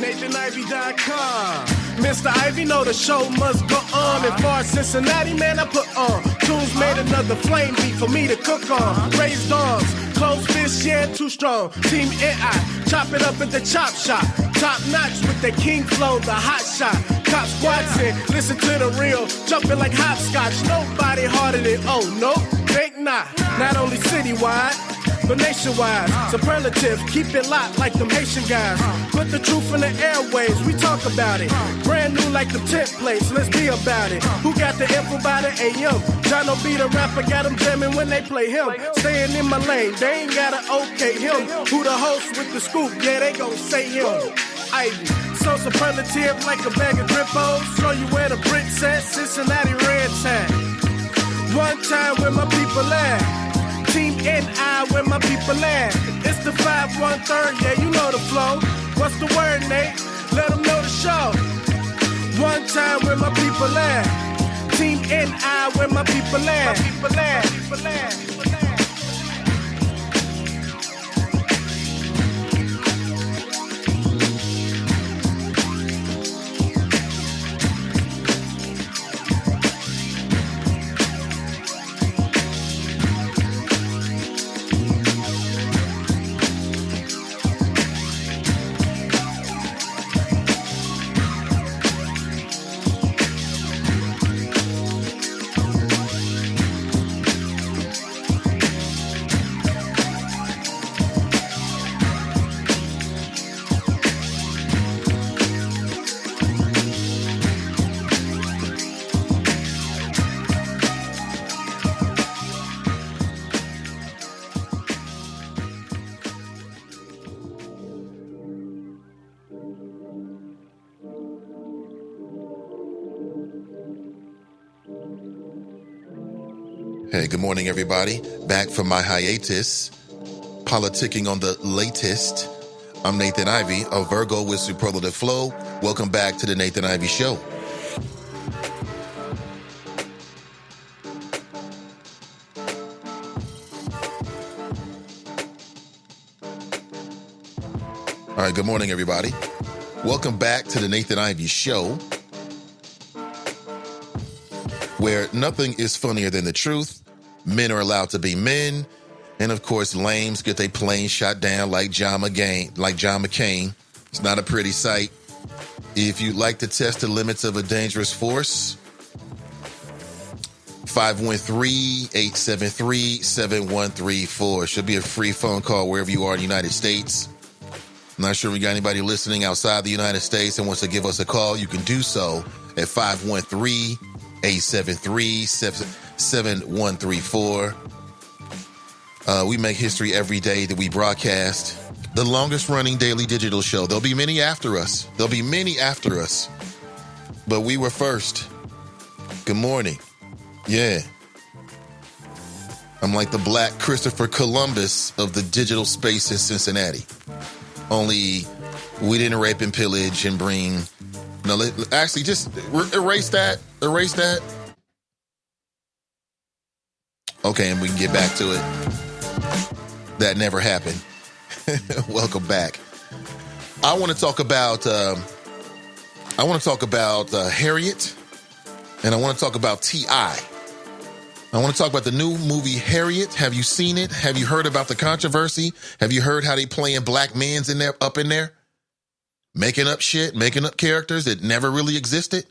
NathanIvey.com. Mr. Ivey know the show must go on. As far as Cincinnati, man, I put on. Tunes made another flame beat for me to cook on. Raised arms, closed fists, yeah, too strong. Team NI, chop it up at the chop shop. Top notch with the king flow, the hot shot. Cop squats in, listen to the real, jumping like hopscotch. Nobody harder than, oh, no, think not. Not only citywide, but nationwide. Superlative, keep it locked like them Haitian guys. Put the truth in the airways, we talk about it. Brand new like the templates, let's be about it. Who got the info by the AM? Jono be the rapper, got them jamming when they play him. Staying in my lane, they ain't gotta okay him. Who the host with the scoop? Yeah, they gon' say him. Ivey, so superlative like a bag of Drippos. Show you where the bricks at, Cincinnati Reds at. One time where my people at. Team NI where my people at. It's the 5-1-3, yeah, you know the flow. What's the word, Nate? Let them know the show. One time where my people at. Team NI where my people at. My people at. Hey, good morning, everybody. Back from my hiatus, politicking on the latest. I'm Nathan Ivey, a Virgo with superlative flow. Welcome back to the Nathan Ivey Show. All right, good morning, everybody. Welcome back to the Nathan Ivey Show, where nothing is funnier than the truth. Men are allowed to be men. And of course, lames get their plane shot down like John McCain. It's not a pretty sight. If you'd like to test the limits of a dangerous force, 513-873-7134. Should be a free phone call wherever you are in the United States. I'm not sure we got anybody listening outside the United States and wants to give us a call. You can do so at 513-873-7134. We make history every day that we broadcast. The longest running daily digital show. There'll be many after us. But we were first. Good morning. Yeah. I'm like the black Christopher Columbus of the digital space in Cincinnati. Only we didn't rape and pillage and bring... No, actually, just erase that. Okay, and we can get back to it. That never happened. Welcome back. I want to talk about Harriet, and I want to talk about T.I. I want to talk about the new movie Harriet. Have you seen it? Have you heard about the controversy? Have you heard how they playing black men's up in there? Making up shit, making up characters that never really existed.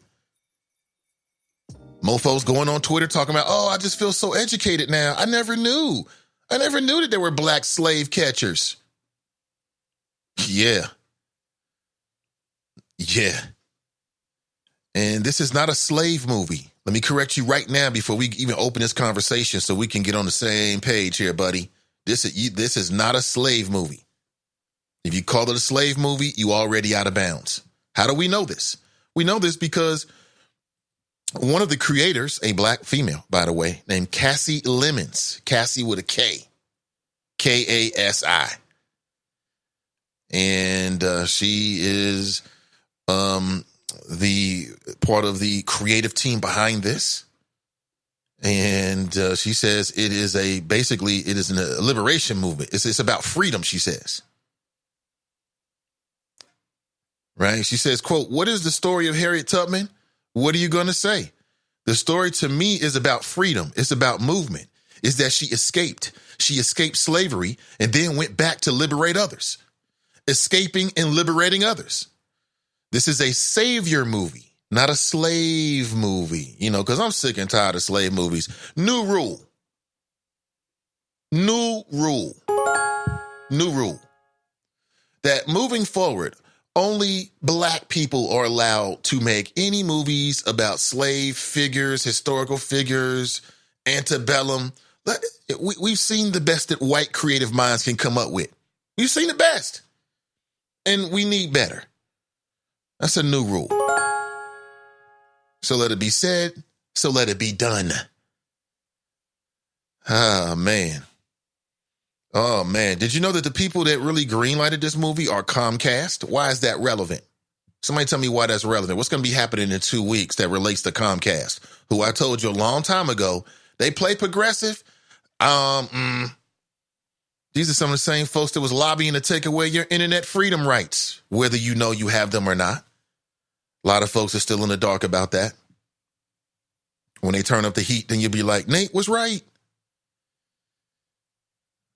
Mofos going on Twitter talking about, oh, I just feel so educated now. I never knew that there were black slave catchers. Yeah. And this is not a slave movie. Let me correct you right now before we even open this conversation so we can get on the same page here, buddy. This is not a slave movie. If you call it a slave movie, you already out of bounds. How do we know this? We know this because one of the creators, a black female, by the way, named Cassie Lemons, Cassie with a K, Kasi. And she is the part of the creative team behind this. And she says it is a liberation movement. It's about freedom, she says. Right? She says, quote, "What is the story of Harriet Tubman? What are you going to say? The story to me is about freedom. It's about movement. It's that she escaped. She escaped slavery and then went back to liberate others. Escaping and liberating others. This is a savior movie, not a slave movie, because I'm sick and tired of slave movies. New rule. That moving forward, only black people are allowed to make any movies about slave figures, historical figures, antebellum. We've seen the best that white creative minds can come up with. We've seen the best. And we need better. That's a new rule. So let it be said, so let it be done. Oh, man. Did you know that the people that really greenlighted this movie are Comcast? Why is that relevant? Somebody tell me why that's relevant. What's going to be happening in 2 weeks that relates to Comcast, who I told you a long time ago, they play progressive. These are some of the same folks that was lobbying to take away your internet freedom rights, whether you know you have them or not. A lot of folks are still in the dark about that. When they turn up the heat, then you'll be like, Nate was right.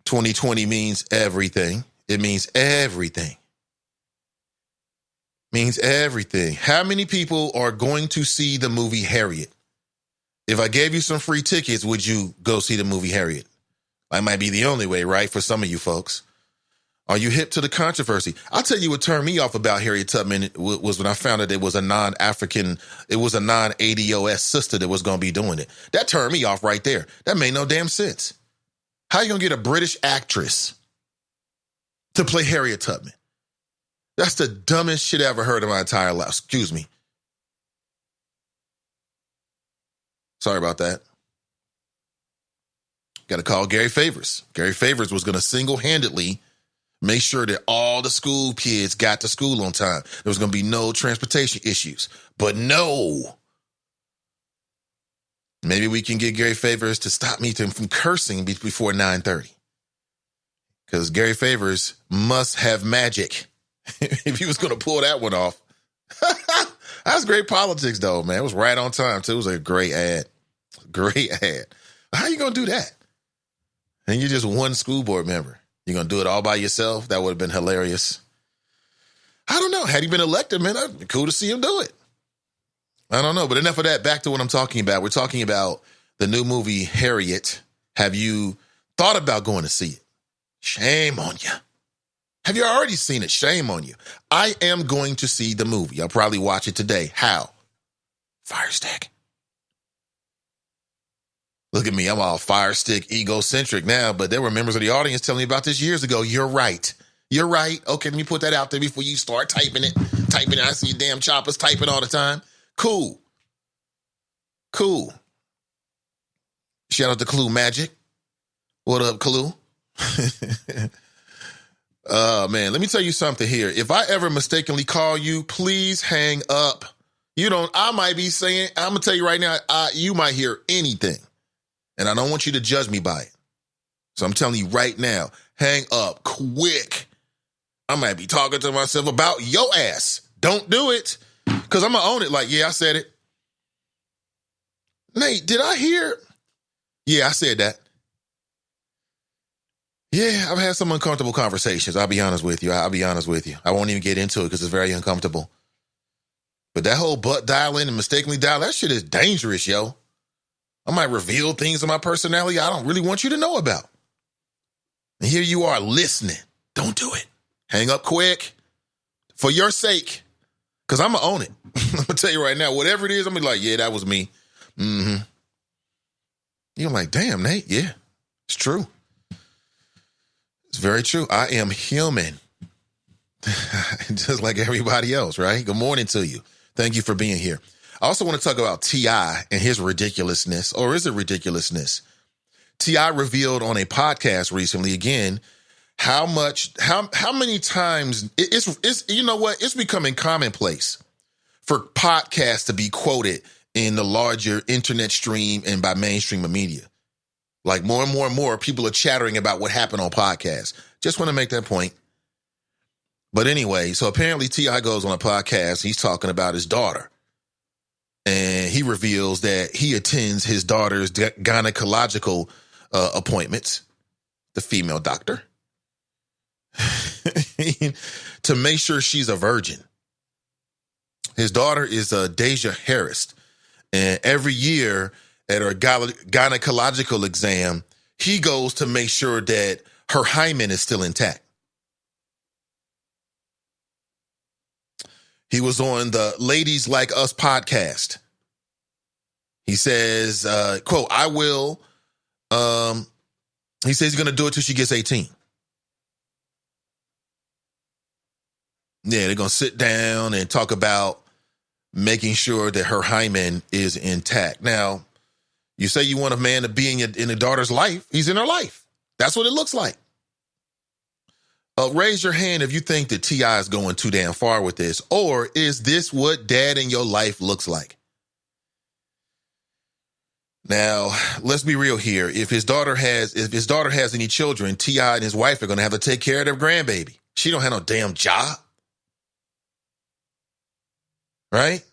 2020 means everything. It means everything. Means everything. How many people are going to see the movie Harriet? If I gave you some free tickets, would you go see the movie Harriet? That might be the only way, right? For some of you folks. Are you hip to the controversy? I'll tell you what turned me off about Harriet Tubman was when I found out it was a non-African, it was a non-ADOS sister that was going to be doing it. That turned me off right there. That made no damn sense. How you going to get a British actress to play Harriet Tubman? That's the dumbest shit I ever heard in my entire life. Excuse me. Sorry about that. Got to call Gary Favors. Gary Favors was going to single-handedly make sure that all the school kids got to school on time. There was going to be no transportation issues. But no. Maybe we can get Gary Favors to stop me from cursing before 9:30. Because Gary Favors must have magic if he was going to pull that one off. That's great politics, though, man. It was right on time, too. It was a great ad. Great ad. How you going to do that? And you're just one school board member. You're going to do it all by yourself? That would have been hilarious. I don't know. Had he been elected, man, it'd be cool to see him do it. I don't know. But enough of that. Back to what I'm talking about. We're talking about the new movie Harriet. Have you thought about going to see it? Shame on you. Have you already seen it? Shame on you. I am going to see the movie. I'll probably watch it today. How? Fire Stick. Look at me. I'm all Fire Stick egocentric now, but there were members of the audience telling me about this years ago. You're right. You're right. Okay, let me put that out there before you start typing it. I see your damn choppers typing all the time. Cool. Shout out to Clue Magic. What up, Clue? Man, let me tell you something here. If I ever mistakenly call you, please hang up. I might be saying, I'm going to tell you right now, you might hear anything. And I don't want you to judge me by it. So I'm telling you right now, hang up quick. I might be talking to myself about your ass. Don't do it. Because I'm going to own it like, yeah, I said it. Nate, did I hear? Yeah, I said that. Yeah, I've had some uncomfortable conversations. I'll be honest with you. I won't even get into it because it's very uncomfortable. But that whole butt dialing and mistakenly dial, that shit is dangerous, yo. I might reveal things of my personality I don't really want you to know about. And here you are listening. Don't do it. Hang up quick. For your sake. Because I'm going to own it. I'm going to tell you right now, whatever it is, I'm going to be like, yeah, that was me. Mm-hmm. You're like, damn, Nate. Yeah, it's true. It's very true. I am human. Just like everybody else, right? Good morning to you. Thank you for being here. I also want to talk about T.I. and his ridiculousness, or is it ridiculousness? T.I. revealed on a podcast recently, again, how many times it's you know what? It's becoming commonplace for podcasts to be quoted in the larger internet stream and by mainstream media. Like more and more and more people are chattering about what happened on podcasts. Just want to make that point. But anyway, so apparently T.I. goes on a podcast. He's talking about his daughter. And he reveals that he attends his daughter's gynecological appointments, the female doctor, to make sure she's a virgin. His daughter is Deja Harris. And every year at her gynecological exam, he goes to make sure that her hymen is still intact. He was on the Ladies Like Us podcast. He says, quote, I will, he says he's going to do it till she gets 18. Yeah, they're going to sit down and talk about making sure that her hymen is intact. Now, you say you want a man to be in a daughter's life. He's in her life. That's what it looks like. Raise your hand if you think that T.I. is going too damn far with this, or is this what dad in your life looks like? Now, let's be real here. If his daughter has any children, T.I. and his wife are going to have to take care of their grandbaby. She don't have no damn job. Right?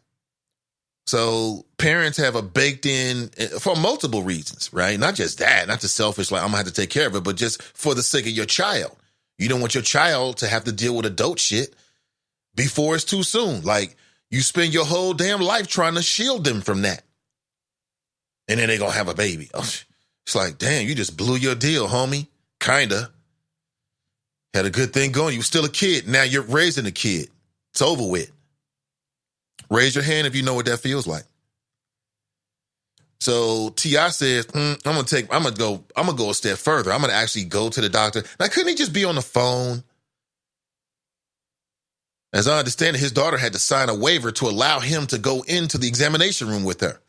So parents have a baked in for multiple reasons, right? Not just that, not just selfish, like I'm going to have to take care of it, but just for the sake of your child. You don't want your child to have to deal with adult shit before it's too soon. Like, you spend your whole damn life trying to shield them from that. And then they're going to have a baby. Oh, it's like, damn, you just blew your deal, homie. Kinda. Had a good thing going. You were still a kid. Now you're raising a kid. It's over with. Raise your hand if you know what that feels like. So T.I. says, I'm gonna go a step further. I'm gonna actually go to the doctor. Now, couldn't he just be on the phone? As I understand it, his daughter had to sign a waiver to allow him to go into the examination room with her.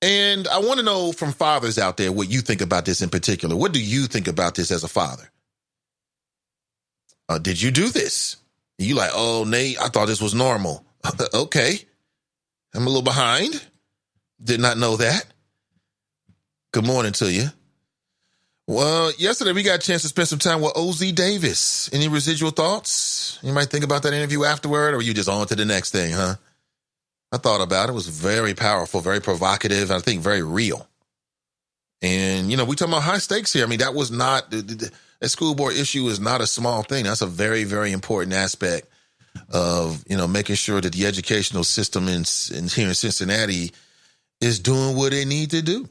And I want to know from fathers out there what you think about this in particular. What do you think about this as a father? Did you do this? You like, oh, Nate, I thought this was normal. Okay. I'm a little behind. Did not know that. Good morning to you. Well, yesterday we got a chance to spend some time with O.Z. Davis. Any residual thoughts? You might think about that interview afterward, or you just on to the next thing, huh? I thought about it. It was very powerful, very provocative, and I think very real. And, we talking about high stakes here. I mean, that was not, a school board issue is not a small thing. That's a very, very important aspect of, making sure that the educational system in here in Cincinnati is doing what they need to do.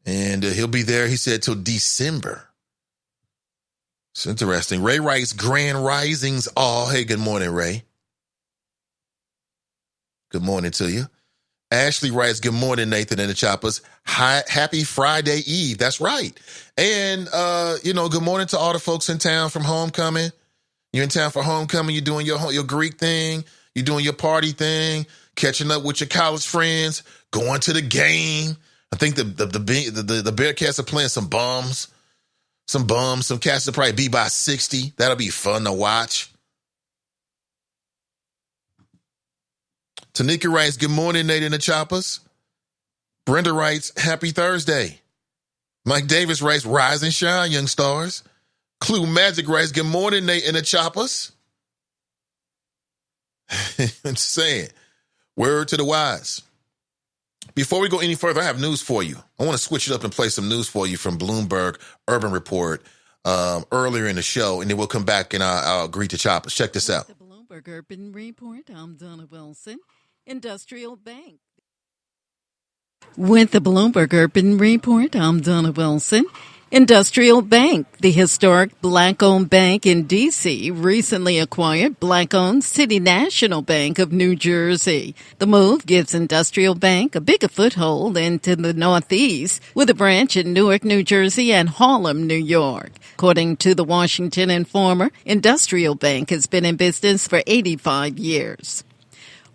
And he'll be there, he said, till December. It's interesting. Ray writes, Grand Risings all. Hey, good morning, Ray. Good morning to you. Ashley writes, good morning, Nathan and the Choppers. Happy Friday Eve. That's right. And, good morning to all the folks in town from homecoming. You're in town for homecoming. You're doing your Greek thing. You're doing your party thing. Catching up with your college friends. Going to the game. I think the Bearcats are playing some bums. Some cats will probably be by 60. That'll be fun to watch. Tanika writes, good morning, Nate and the Choppers. Brenda writes, happy Thursday. Mike Davis writes, rise and shine, young stars. Clue Magic writes, good morning, Nate and the Choppers. I'm saying, word to the wise. Before we go any further, I have news for you. I want to switch it up and play some news for you from Bloomberg Urban Report earlier in the show, and then we'll come back and I'll greet the Choppers. Check this out. The Bloomberg Urban Report, I'm Donna Wilson. Industrial Bank. With the Bloomberg Urban Report, I'm Donna Wilson. Industrial Bank, the historic Black-owned bank in D.C., recently acquired Black-owned City National Bank of New Jersey. The move gives Industrial Bank a bigger foothold into the Northeast, with a branch in Newark, New Jersey, and Harlem, New York. According to the Washington Informer, Industrial Bank has been in business for 85 years.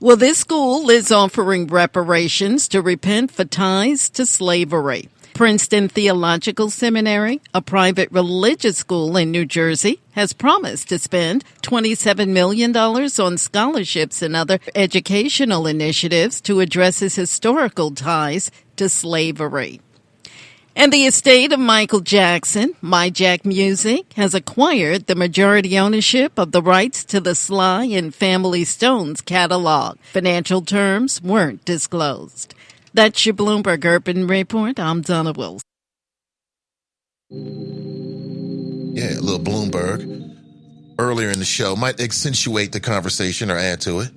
Well, this school is offering reparations to repent for ties to slavery. Princeton Theological Seminary, a private religious school in New Jersey, has promised to spend $27 million on scholarships and other educational initiatives to address its historical ties to slavery. And the estate of Michael Jackson, My Jack Music, has acquired the majority ownership of the rights to the Sly and Family Stones catalog. Financial terms weren't disclosed. That's your Bloomberg Urban Report. I'm Donna Wilson. Yeah, a little Bloomberg earlier in the show might accentuate the conversation or add to it.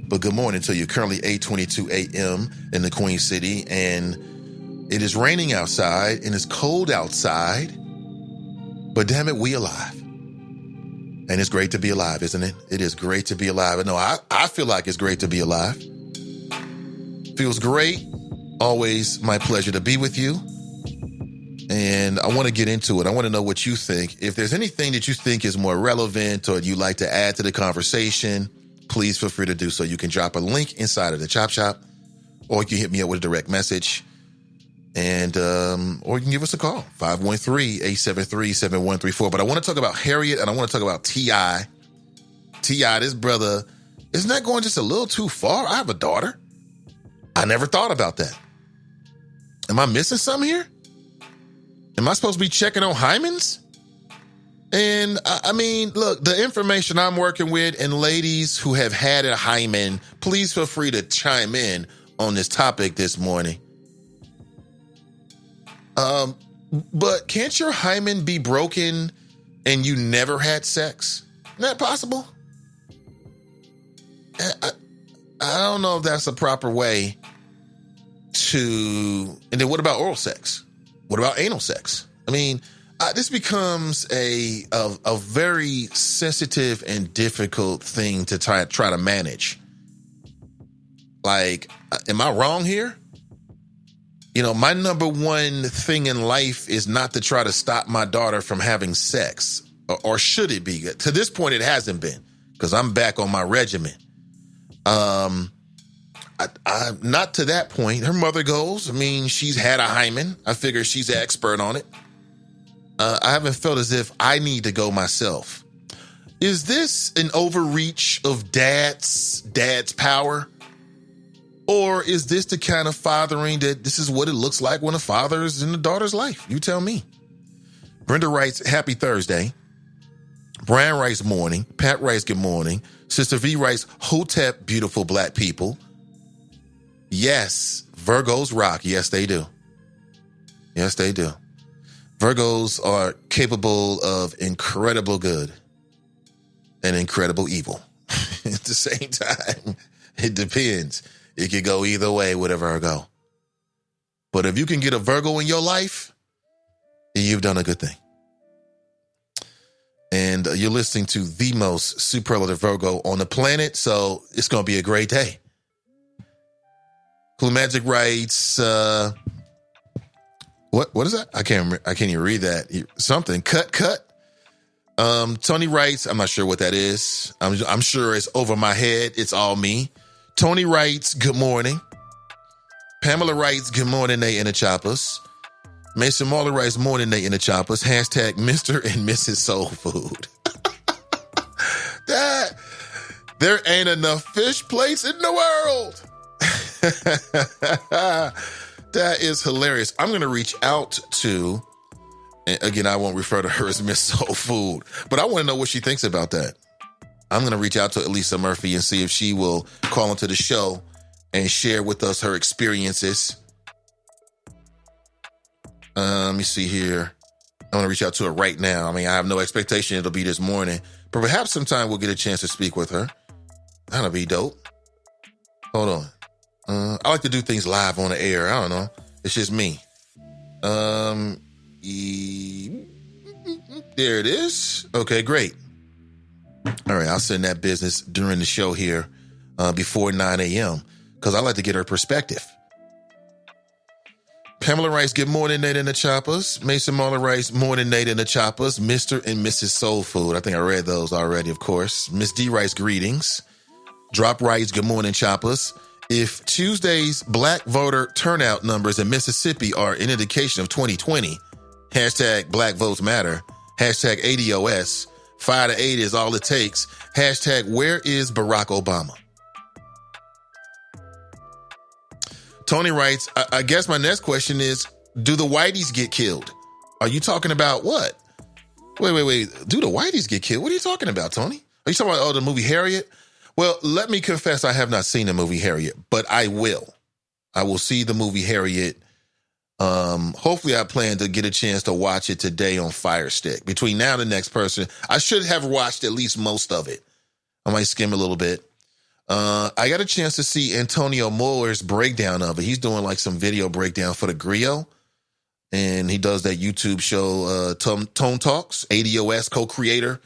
But good morning to you. Currently 8:22 a.m. in the Queen City, and it is raining outside and it's cold outside, but damn it, we alive. And it's great to be alive, isn't it? It is great to be alive. No, I feel like it's great to be alive. Feels great. Always my pleasure to be with you. And I want to get into it. I want to know what you think. If there's anything that you think is more relevant or you'd like to add to the conversation, please feel free to do so. You can drop a link inside of the Chop Shop, or you can hit me up with a direct message. And, or you can give us a call, 513-873-7134. But I want to talk about Harriet and I want to talk about T.I. T.I., this brother, isn't that going just a little too far? I have a daughter. I never thought about that. Am I missing something here? Am I supposed to be checking on hymens? And I mean, look, the information I'm working with, and ladies who have had a hymen, please feel free to chime in on this topic this morning. But can't your hymen be broken and you never had sex? Isn't that possible? I don't know if that's a proper way to. And then what about oral sex? What about anal sex? I mean, this becomes a very sensitive and difficult thing to try to manage. Like, am I wrong here? You know, my number one thing in life is not to try to stop my daughter from having sex, or should it be? To this point, it hasn't been, because I'm back on my regimen. I'm not to that point. Her mother goes. I mean, she's had a hymen. I figure she's an expert on it. I haven't felt as if I need to go myself. Is this an overreach of dad's power? Or is this the kind of fathering that this is what it looks like when a father is in a daughter's life? You tell me. Brenda writes, happy Thursday. Brian writes, morning. Pat writes, good morning. Sister V writes, Hotep, beautiful black people. Yes, Virgos rock. Yes, they do. Yes, they do. Virgos are capable of incredible good and incredible evil. At the same time, it depends. It could go either way with a Virgo. But if you can get a Virgo in your life, you've done a good thing. And you're listening to the most superlative Virgo on the planet, so it's going to be a great day. Cool Magic writes, what is that? I can't even read that. Something, cut. Tony writes, I'm not sure what that is. I'm sure it's over my head. It's all me. Tony writes, good morning. Pamela writes, good morning, Nate and the Choppers. Mason Marley writes, morning, Nate and the Choppers. Hashtag Mr. and Mrs. Soul Food. There ain't enough fish plates in the world. That is hilarious. I'm going to reach out to, and again, I won't refer to her as Miss Soul Food, but I want to know what she thinks about that. I'm going to reach out to Elisa Murphy and see if she will call into the show and share with us her experiences. Let me see here. I want to reach out to her right now. I mean, I have no expectation it'll be this morning, but perhaps sometime we'll get a chance to speak with her. That'll be dope. Hold on. I like to do things live on the air. I don't know. It's just me. There it is. Okay, great. All right, I'll send that business during the show here before 9 a.m. because I like to get her perspective. Pamela writes, good morning, Nate and the Choppers. Mason Marley writes, morning, Nate and the Choppers. Mr. and Mrs. Soul Food. I think I read those already, of course. Miss D writes, greetings. Drop writes, good morning, Choppers. If Tuesday's black voter turnout numbers in Mississippi are an indication of 2020, hashtag Black Votes Matter, hashtag ADOS, 5 to 8 is all it takes, hashtag where is Barack Obama? Tony writes, I guess my next question is, do the whiteys get killed? Are you talking about what? Wait. Do the whiteys get killed? What are you talking about, Tony? Are you talking about the movie Harriet? Well, let me confess I have not seen the movie Harriet, but I will. I will see the movie Harriet. Hopefully I plan to get a chance to watch it today on Fire Stick. Between now and the next person, I should have watched at least most of it. I might skim a little bit. I got a chance to see Antonio Muller's breakdown of it. He's doing like some video breakdown for the Griot. And he does that YouTube show, Tone Talks, ADOS co-creator.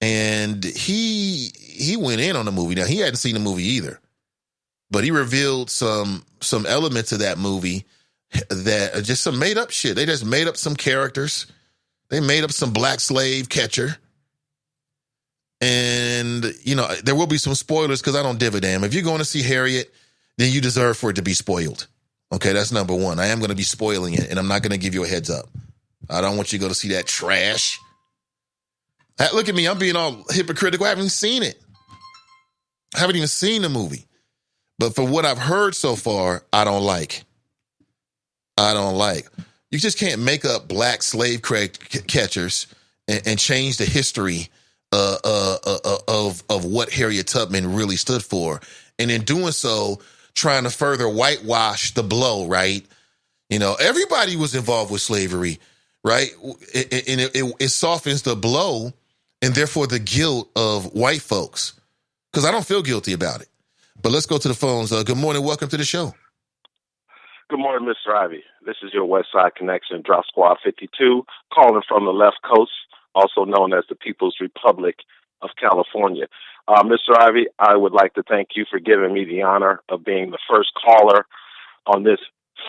And he went in on the movie. Now, he hadn't seen the movie either. But he revealed some elements of that movie that are just some made up shit. They just made up some characters. They made up some black slave catcher. And, you know, there will be some spoilers because I don't give a damn. If you're going to see Harriet, then you deserve for it to be spoiled. Okay, that's number one. I am going to be spoiling it, and I'm not going to give you a heads up. I don't want you to go to see that trash. Look at me. I'm being all hypocritical. I haven't seen it. I haven't even seen the movie. But for what I've heard so far, I don't like. You just can't make up black slave catchers and change the history of what Harriet Tubman really stood for. And in doing so, trying to further whitewash the blow, right? You know, everybody was involved with slavery, right? And it softens the blow and therefore the guilt of white folks. Because I don't feel guilty about it. But let's go to the phones. Good morning. Welcome to the show. Good morning, Mr. Ivey. This is your West Side Connection, Drop Squad 52, calling from the left coast, also known as the People's Republic of California. Mr. Ivey, I would like to thank you for giving me the honor of being the first caller on this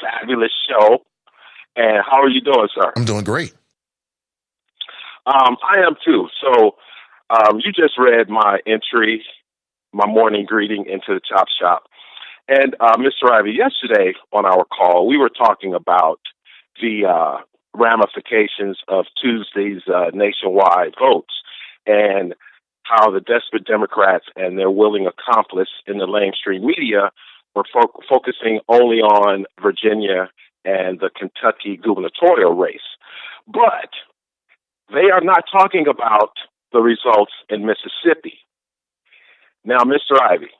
fabulous show. And how are you doing, sir? I'm doing great. I am too. So you just read my entry, my morning greeting into the Chop Shop. And Mr. Ivey, yesterday on our call, we were talking about the ramifications of Tuesday's nationwide votes and how the desperate Democrats and their willing accomplice in the mainstream media were focusing only on Virginia and the Kentucky gubernatorial race. But they are not talking about the results in Mississippi. Now, Mr. Ivey,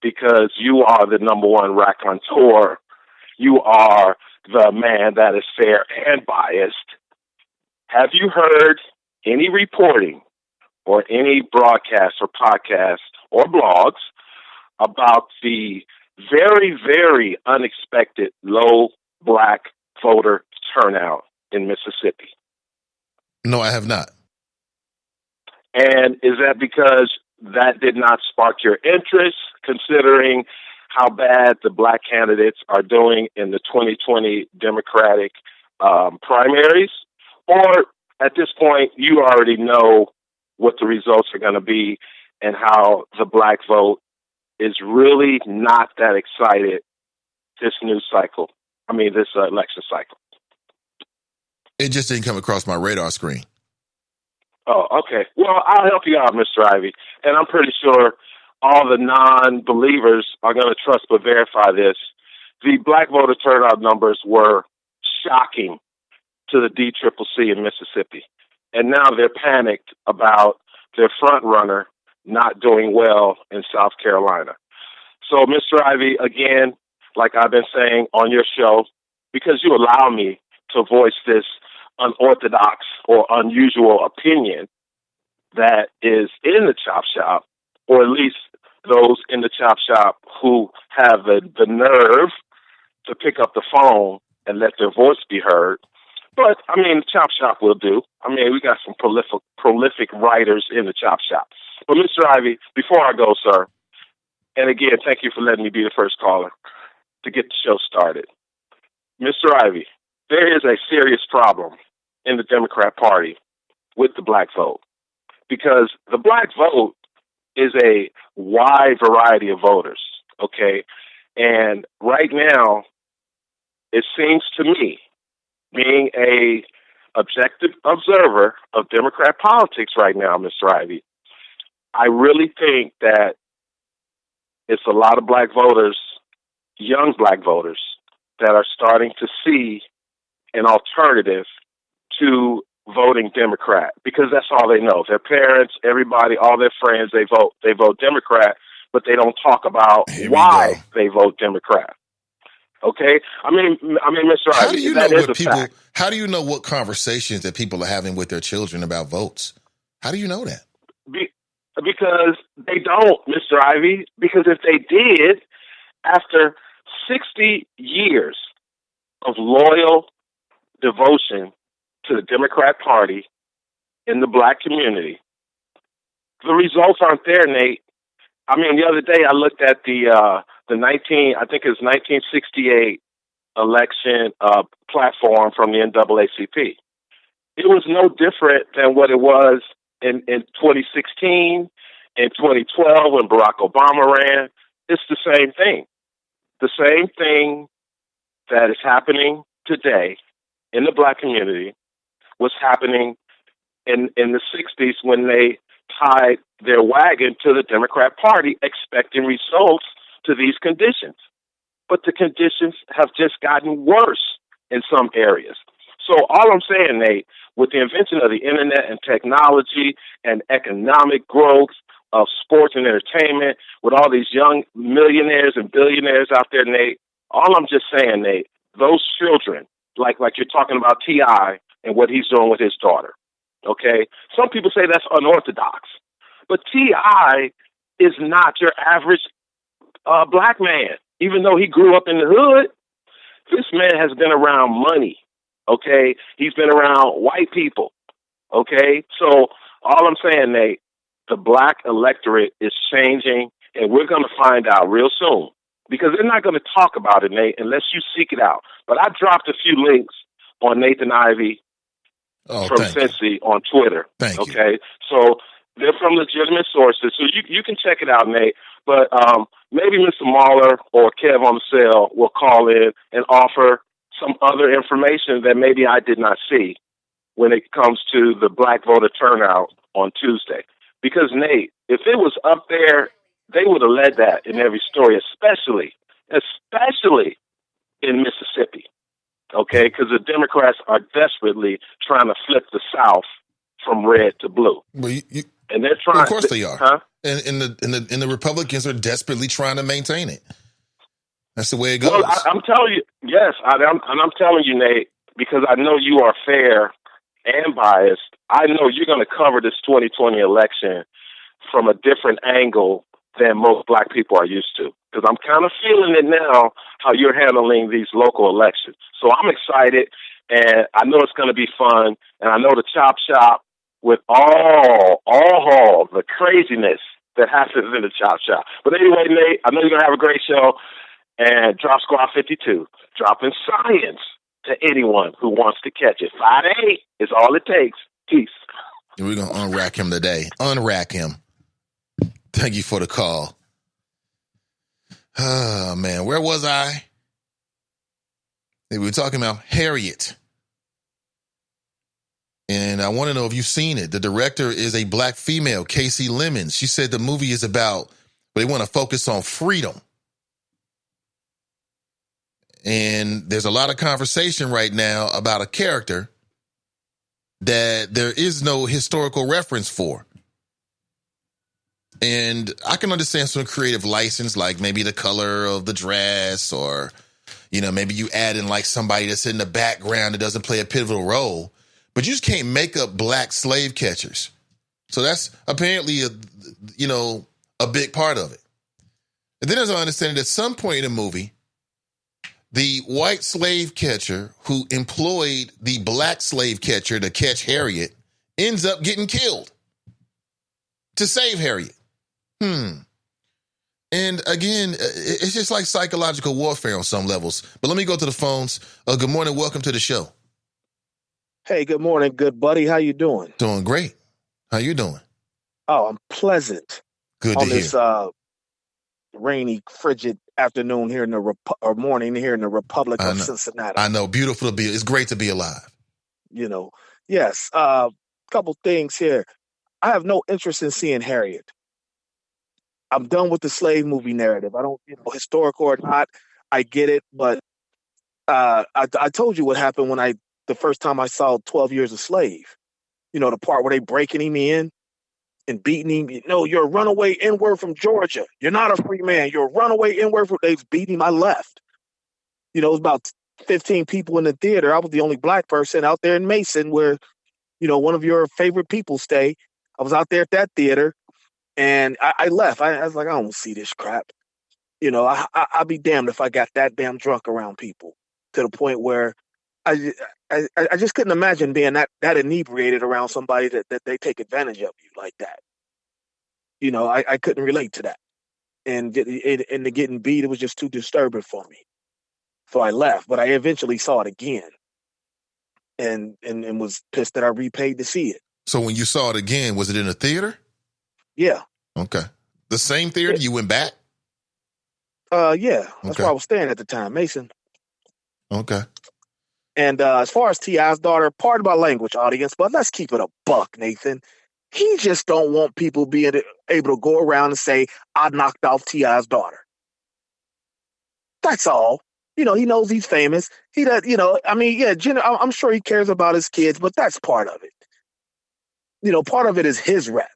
because you are the number one raconteur, you are the man that is fair and biased, have you heard any reporting or any broadcast or podcast or blogs about the very, very unexpected low black voter turnout in Mississippi? No, I have not. And is that because that did not spark your interest, considering how bad the black candidates are doing in the 2020 Democratic primaries? Or at this point, you already know what the results are going to be and how the black vote is really not that excited this election cycle? It just didn't come across my radar screen. Oh, okay. Well, I'll help you out, Mr. Ivey. And I'm pretty sure all the non-believers are going to trust but verify this. The black voter turnout numbers were shocking to the DCCC in Mississippi. And now they're panicked about their front runner not doing well in South Carolina. So, Mr. Ivey, again, like I've been saying on your show, because you allow me to voice this unorthodox or unusual opinion that is in the Chop Shop, or at least those in the Chop Shop who have the nerve to pick up the phone and let their voice be heard. But, I mean, the Chop Shop will do. I mean, we got some prolific writers in the Chop Shop. But, Mr. Ivey, before I go, sir, and again, thank you for letting me be the first caller to get the show started. Mr. Ivey, there is a serious problem in the Democrat Party with the black vote, because the black vote is a wide variety of voters. Okay. And right now, it seems to me, being a objective observer of Democrat politics right now, Mr. Ivey, I really think that it's a lot of black voters, young black voters, that are starting to see an alternative to voting Democrat, because that's all they know. Their parents, everybody, all their friends, they vote Democrat, but they don't talk about why they vote Democrat. Okay, I mean, Mr. How Ivey, do you that know is what a people? fact. How do you know what conversations that people are having with their children about votes? How do you know that? Because they don't, Mr. Ivey. Because if they did, after 60 years of loyal devotion to the Democrat Party in the black community, the results aren't there, Nate. I mean, the other day I looked at the 1968 election platform from the NAACP. It was no different than what it was in 2016, in 2012 when Barack Obama ran. It's the same thing. The same thing that is happening today in the black community was happening in the 60s when they tied their wagon to the Democrat Party, expecting results to these conditions. But the conditions have just gotten worse in some areas. So all I'm saying, Nate, with the invention of the internet and technology and economic growth of sports and entertainment, with all these young millionaires and billionaires out there, Nate, all I'm just saying, Nate, those children, like you're talking about T.I. and what he's doing with his daughter, okay? Some people say that's unorthodox. But T.I. is not your average black man. Even though he grew up in the hood, this man has been around money, okay? He's been around white people, okay? So all I'm saying, Nate, the black electorate is changing, and we're going to find out real soon, because they're not going to talk about it, Nate, unless you seek it out. But I dropped a few links on Nathan Ivey from Cincy on Twitter, okay? So they're from legitimate sources, so you can check it out, Nate. But maybe Mr. Mahler or Kev on the cell will call in and offer some other information that maybe I did not see when it comes to the black voter turnout on Tuesday. Because, Nate, if it was up there, they would have led that in every story, especially in Mississippi, okay? Because the Democrats are desperately trying to flip the South from red to blue. Well, and they're trying. Of course they are. Huh? And the Republicans are desperately trying to maintain it. That's the way it goes. Well, I'm telling you, yes, I'm telling you, Nate, because I know you are fair and biased. I know you're going to cover this 2020 election from a different angle than most black people are used to. Because I'm kind of feeling it now, how you're handling these local elections. So I'm excited, and I know it's going to be fun, and I know the chop shop with all the craziness that happens in the chop shop. But anyway, Nate, I know you're going to have a great show. And Drop Squad 52, dropping science to anyone who wants to catch it. 5-8 is all it takes. Peace. We're going to unrack him today. Unrack him. Thank you for the call. Oh, man. Where was I? We were talking about Harriet. And I want to know if you've seen it. The director is a black female, Casey Lemons. She said the movie is about, they want to focus on freedom. And there's a lot of conversation right now about a character that there is no historical reference for. And I can understand some creative license, like maybe the color of the dress, or, you know, maybe you add in like somebody that's in the background that doesn't play a pivotal role. But you just can't make up black slave catchers. So that's apparently a big part of it. And then as I understand it, at some point in the movie, the white slave catcher who employed the black slave catcher to catch Harriet ends up getting killed to save Harriet. And again, it's just like psychological warfare on some levels. But let me go to the phones. Good morning. Welcome to the show. Hey, good morning, good buddy. How you doing? Doing great. How you doing? Oh, I'm pleasant. Good to hear. rainy, frigid afternoon here in the or morning here in the Republic of Cincinnati. I know. Beautiful to be. It's great to be alive. You know, yes. Couple things here. I have no interest in seeing Harriet. I'm done with the slave movie narrative. I don't, historical or not, I get it. But I told you what happened when the first time I saw 12 Years a Slave. The part where they breaking him in and beating him. You're a runaway N-word from Georgia. You're not a free man. You're a runaway N-word from. They beat him. I left. It was about 15 people in the theater. I was the only black person out there in Mason, where one of your favorite people stay. I was out there at that theater, and I left. I was like, I don't see this crap. I'll be damned if I got that damn drunk around people to the point where I just couldn't imagine being that inebriated around somebody that they take advantage of you like that. I couldn't relate to that. And the getting beat, it was just too disturbing for me. So I left, but I eventually saw it again and was pissed that I repaid to see it. So when you saw it again, was it in a theater? Yeah. Okay. The same theater? Yeah. You went back? Yeah. That's where I was staying at the time, Mason. Okay. And as far as T.I.'s daughter, pardon my language, audience, but let's keep it a buck, Nathan. He just don't want people being able to go around and say, I knocked off T.I.'s daughter. That's all. He knows he's famous. He does, I'm sure he cares about his kids, but that's part of it. Part of it is his rep.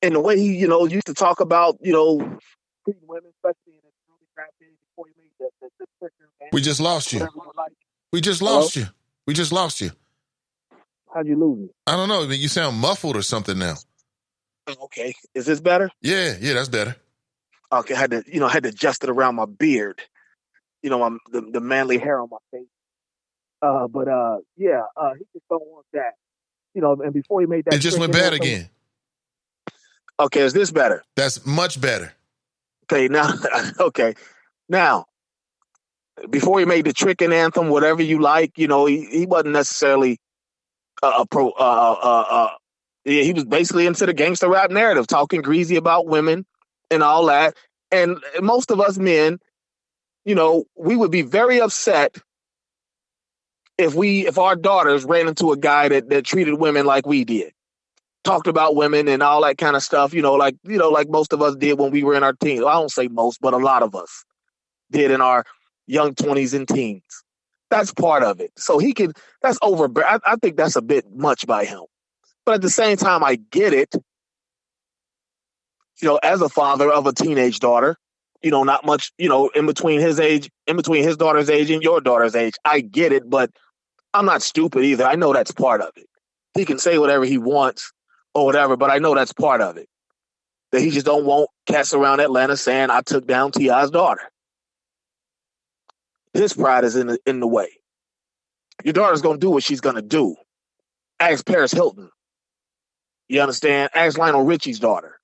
And the way he, used to talk about, treating women, especially in the early rap days before he made the trigger. We just lost you. We just lost you. We just lost you. How'd you lose me? I don't know. You sound muffled or something now. Okay. Is this better? Yeah, that's better. Okay. I had to adjust it around my beard. The manly hair on my face. He just don't want that. And before he made that, it just went bad again. Okay, is this better? That's much better. Okay, now, before he made the tricking anthem, whatever you like, he wasn't necessarily he was basically into the gangster rap narrative, talking greasy about women and all that. And most of us men, we would be very upset if our daughters ran into a guy that treated women like we did, talked about women and all that kind of stuff, like most of us did when we were in our teens. I don't say most, but a lot of us did in our young 20s and teens. That's part of it. So that's over. I think that's a bit much by him. But at the same time, I get it. As a father of a teenage daughter, not much, in between his daughter's age and your daughter's age. I get it, but I'm not stupid either. I know that's part of it. He can say whatever he wants or whatever, but I know that's part of it. That he just don't want cats around Atlanta saying, I took down T.I.'s daughter. His pride is in the way. Your daughter's going to do what she's going to do. Ask Paris Hilton. You understand? Ask Lionel Richie's daughter.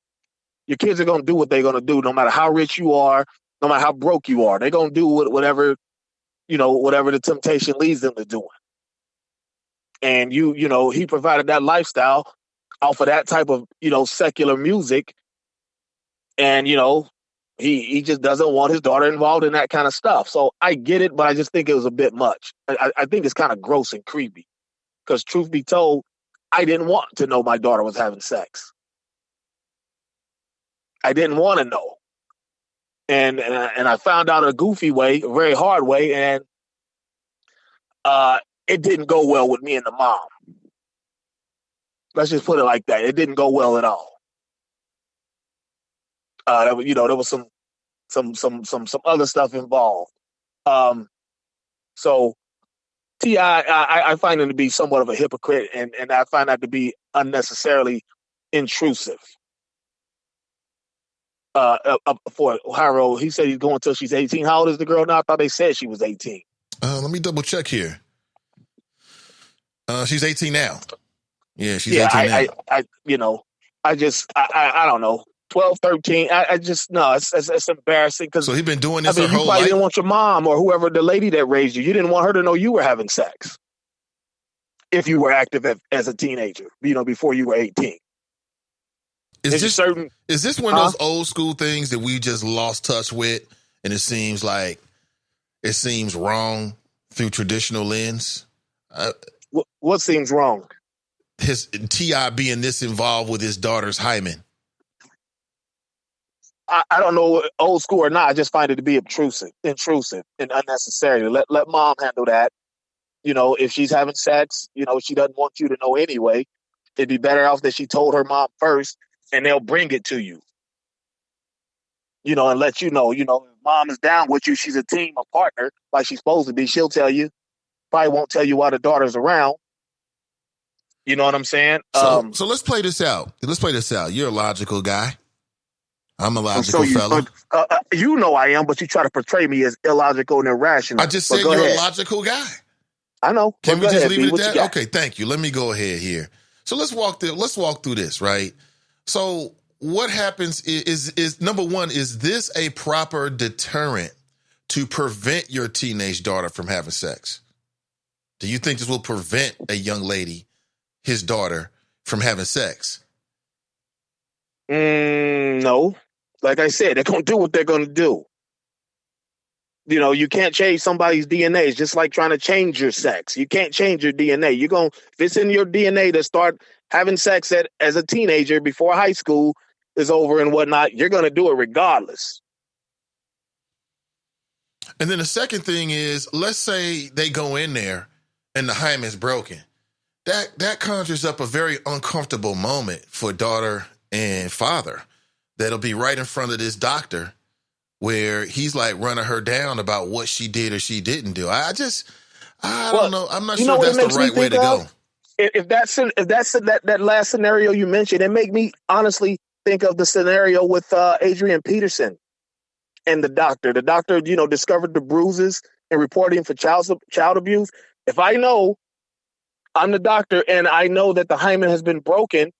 Your kids are going to do what they're going to do, no matter how rich you are, no matter how broke you are. They're going to do whatever the temptation leads them to doing. And he provided that lifestyle off of that type of, secular music. And, he just doesn't want his daughter involved in that kind of stuff. So I get it, but I just think it was a bit much. I think it's kind of gross and creepy because truth be told, I didn't want to know my daughter was having sex. I didn't want to know. And I found out a goofy way, a very hard way, and it didn't go well with me and the mom. Let's just put it like that. It didn't go well at all. There was some other stuff involved. So T.I., I find him to be somewhat of a hypocrite, and I find that to be unnecessarily intrusive. For Harold, he said he's going until she's 18. How old is the girl now? I thought they said she was 18. Let me double check here. She's 18 now. Yeah, she's 18 now. I don't know. 12, 13. It's embarrassing. So he's been doing this her whole life? You probably didn't want your mom or whoever, the lady that raised you. You didn't want her to know you were having sex. If you were active as a teenager, before you were 18. Is There's certain this one of those old school things that we just lost touch with, and it seems wrong through traditional lens? What seems wrong? His T.I. being this involved with his daughter's hymen. I don't know, old school or not. I just find it to be intrusive and unnecessary. Let mom handle that. If she's having sex, she doesn't want you to know anyway. It'd be better off that she told her mom first, and they'll bring it to you. And let you know. If mom is down with you, she's a team, a partner, like she's supposed to be. She'll tell you. Probably won't tell you while the daughter's around. You know what I'm saying? So let's play this out. You're a logical guy. I'm a logical fella. I am, but you try to portray me as illogical and irrational. I just said you're a logical guy. I know. Can we just leave it at that? Okay, thank you. Let me go ahead here. So let's walk through this, right? So what happens is number one, is this a proper deterrent to prevent your teenage daughter from having sex? Do you think this will prevent a young lady, his daughter, from having sex? No. Like I said, they're going to do what they're going to do. You can't change somebody's DNA. It's just like trying to change your sex. You can't change your DNA. If it's in your DNA to start having sex as a teenager before high school is over and whatnot, you're going to do it regardless. And then the second thing is, let's say they go in there and the hymen's broken. That conjures up a very uncomfortable moment for daughter and father. That'll be right in front of this doctor where he's like running her down about what she did or she didn't do. I don't know. I'm not sure that's the right way to go. If that's that last scenario you mentioned, it make me honestly think of the scenario with Adrian Peterson and the doctor. The doctor, discovered the bruises and reported him for child abuse. If I know I'm the doctor and I know that the hymen has been broken,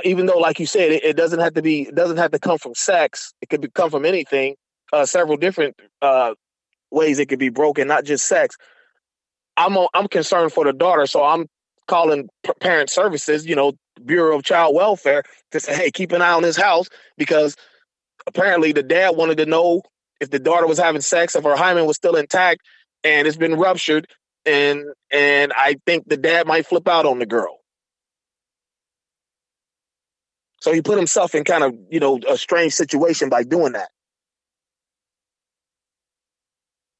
even though, like you said, it doesn't have to come from sex. It could come from anything. Several different ways it could be broken, not just sex. I'm concerned for the daughter, so I'm calling parent services, Bureau of Child Welfare, to say, hey, keep an eye on this house, because apparently the dad wanted to know if the daughter was having sex, if her hymen was still intact, and it's been ruptured, and I think the dad might flip out on the girl. So he put himself in kind of, a strange situation by doing that.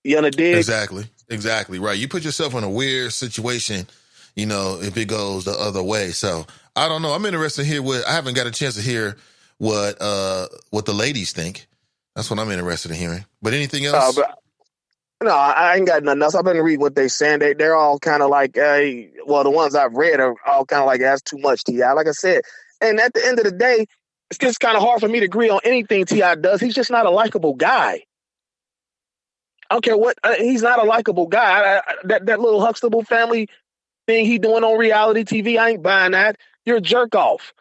You understand? Exactly. Right. You put yourself in a weird situation, if it goes the other way. So I don't know. I'm interested to hear I haven't got a chance to hear what the ladies think. That's what I'm interested in hearing. But anything else? No, I ain't got nothing else. I've been reading what they're saying. They're all kind of like, the ones I've read are all kind of like, that's too much, T.I. Like I said. And at the end of the day, it's just kind of hard for me to agree on anything T.I. does. He's just not a likable guy. I don't care what. He's not a likable guy. That little Huxtable family thing he doing on reality TV, I ain't buying that. You're a jerk off.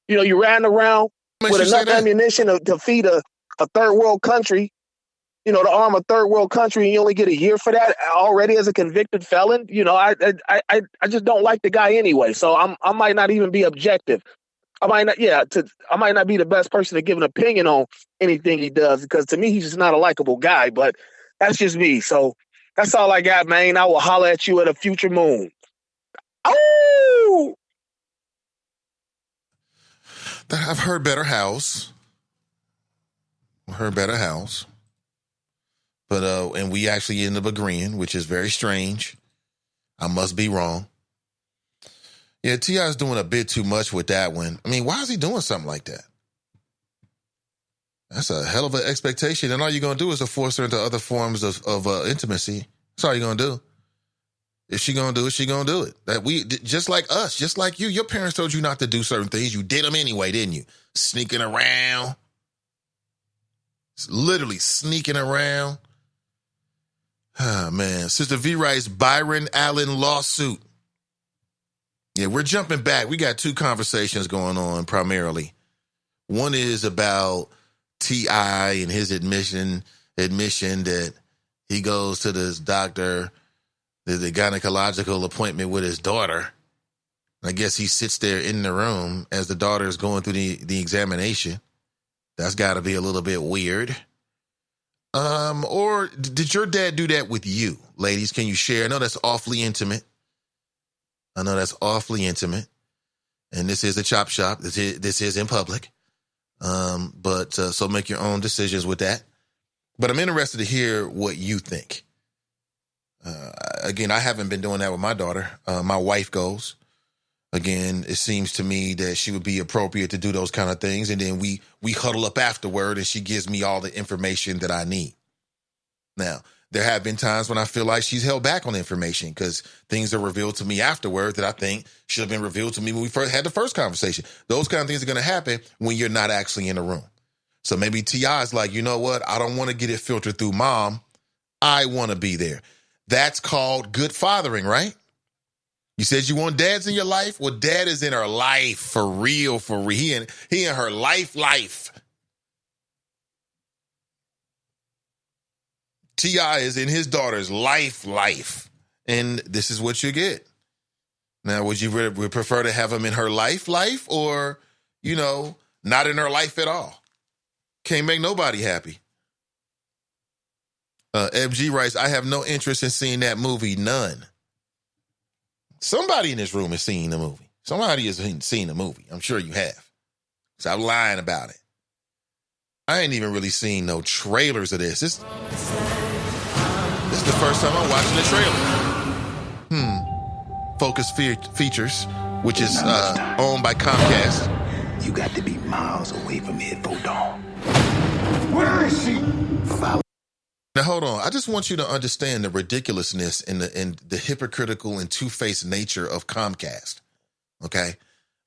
You ran around with enough ammunition to feed a third world country, to arm a third world country, and you only get a year for that already as a convicted felon. I just don't like the guy anyway. So I might not even be objective. I might not be the best person to give an opinion on anything he does, because to me, he's just not a likable guy, but that's just me. So that's all I got, man. I will holler at you at a future moon. Oh! I've heard better house. But, and we actually end up agreeing, which is very strange. I must be wrong. Yeah, T.I.'s doing a bit too much with that one. I mean, why is he doing something like that? That's a hell of an expectation. And all you're going to do is to force her into other forms of intimacy. That's all you're going to do. If she going to do it, she going to do it. Just like us, just like you. Your parents told you not to do certain things. You did them anyway, didn't you? Sneaking around. Literally sneaking around. Oh, man. Sister V writes, Byron Allen lawsuit. Yeah, we're jumping back. We got two conversations going on primarily. One is about T.I. and his admission that he goes to this doctor, the gynecological appointment with his daughter, I guess he sits there in the room as the daughter is going through the examination. That's got to be a little bit weird. Or did your dad do that with you? Ladies, can you share? I know that's awfully intimate. And this is a chop shop. This is in public. So make your own decisions with that. But I'm interested to hear what you think. Again, I haven't been doing that with my daughter. My wife goes. Again, it seems to me that she would be appropriate to do those kind of things. And then we huddle up afterward and she gives me all the information that I need. Now, there have been times when I feel like she's held back on information because things are revealed to me afterward that I think should have been revealed to me when we first had the first conversation. Those kind of things are going to happen when you're not actually in the room. So maybe T.I. is like, you know what? I don't want to get it filtered through mom. I want to be there. That's called good fathering, right? You said you want dads in your life? Well, dad is in her life for real, He in her life. T.I. is in his daughter's life. And this is what you get. Now, would you prefer to have him in her life, or, not in her life at all? Can't make nobody happy. FG writes, I have no interest in seeing that movie, none. Somebody in this room has seen the movie. Somebody has seen the movie. I'm sure you have. Stop lying about it. I ain't even really seen no trailers of this. This is the first time I'm watching the trailer. Focus Features, which is owned by Comcast. You got to be miles away from here, Dawn. Where is she? Now, hold on. I just want you to understand the ridiculousness and the hypocritical and two-faced nature of Comcast, okay?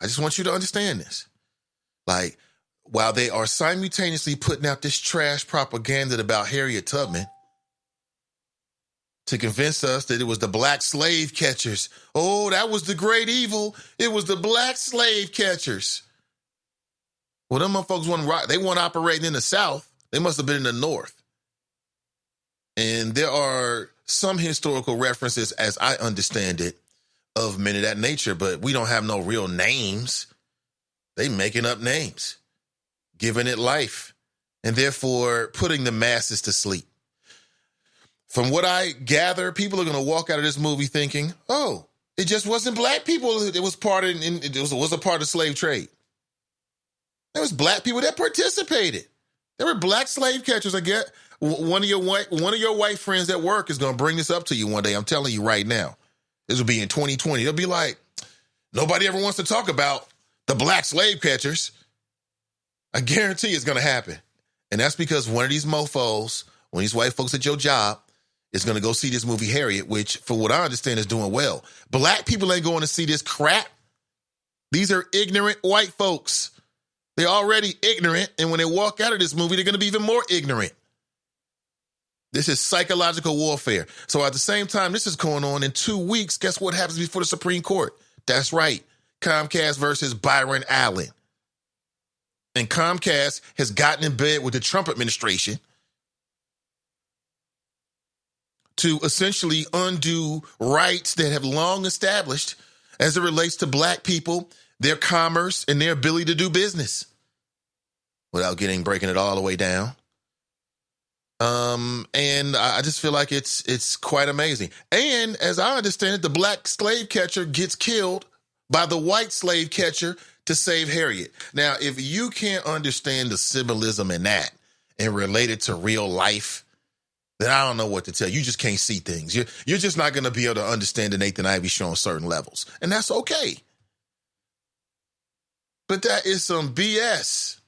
I just want you to understand this. Like, while they are simultaneously putting out this trash propaganda about Harriet Tubman to convince us that it was the black slave catchers. Oh, that was the great evil. It was the black slave catchers. Well, them motherfuckers they weren't operating in the South. They must have been in the North. And there are some historical references, as I understand it, of men of that nature, but we don't have no real names. They making up names, giving it life, and therefore putting the masses to sleep. From what I gather, people are going to walk out of this movie thinking, oh, it just wasn't black people. It was it was a part of the slave trade. There was black people that participated. There were black slave catchers. I get one of your white friends at work is going to bring this up to you one day. I'm telling you right now. This will be in 2020. They'll be like, nobody ever wants to talk about the black slave catchers. I guarantee it's going to happen. And that's because one of these mofos, one of these white folks at your job, is going to go see this movie Harriet, which, for what I understand, is doing well. Black people ain't going to see this crap. These are ignorant white folks. They're already ignorant, and when they walk out of this movie, they're going to be even more ignorant. This is psychological warfare. So at the same time this is going on, in 2 weeks, guess what happens before the Supreme Court? That's right. Comcast versus Byron Allen. And Comcast has gotten in bed with the Trump administration to essentially undo rights that have long established as it relates to black people, their commerce, and their ability to do business without breaking it all the way down. And I just feel like it's quite amazing. And as I understand it, the black slave catcher gets killed by the white slave catcher to save Harriet. Now, if you can't understand the symbolism in that and relate it to real life, then I don't know what to tell you. You just can't see things. You're just not going to be able to understand the Nathan Ivey show on certain levels. And that's okay. But that is some BS.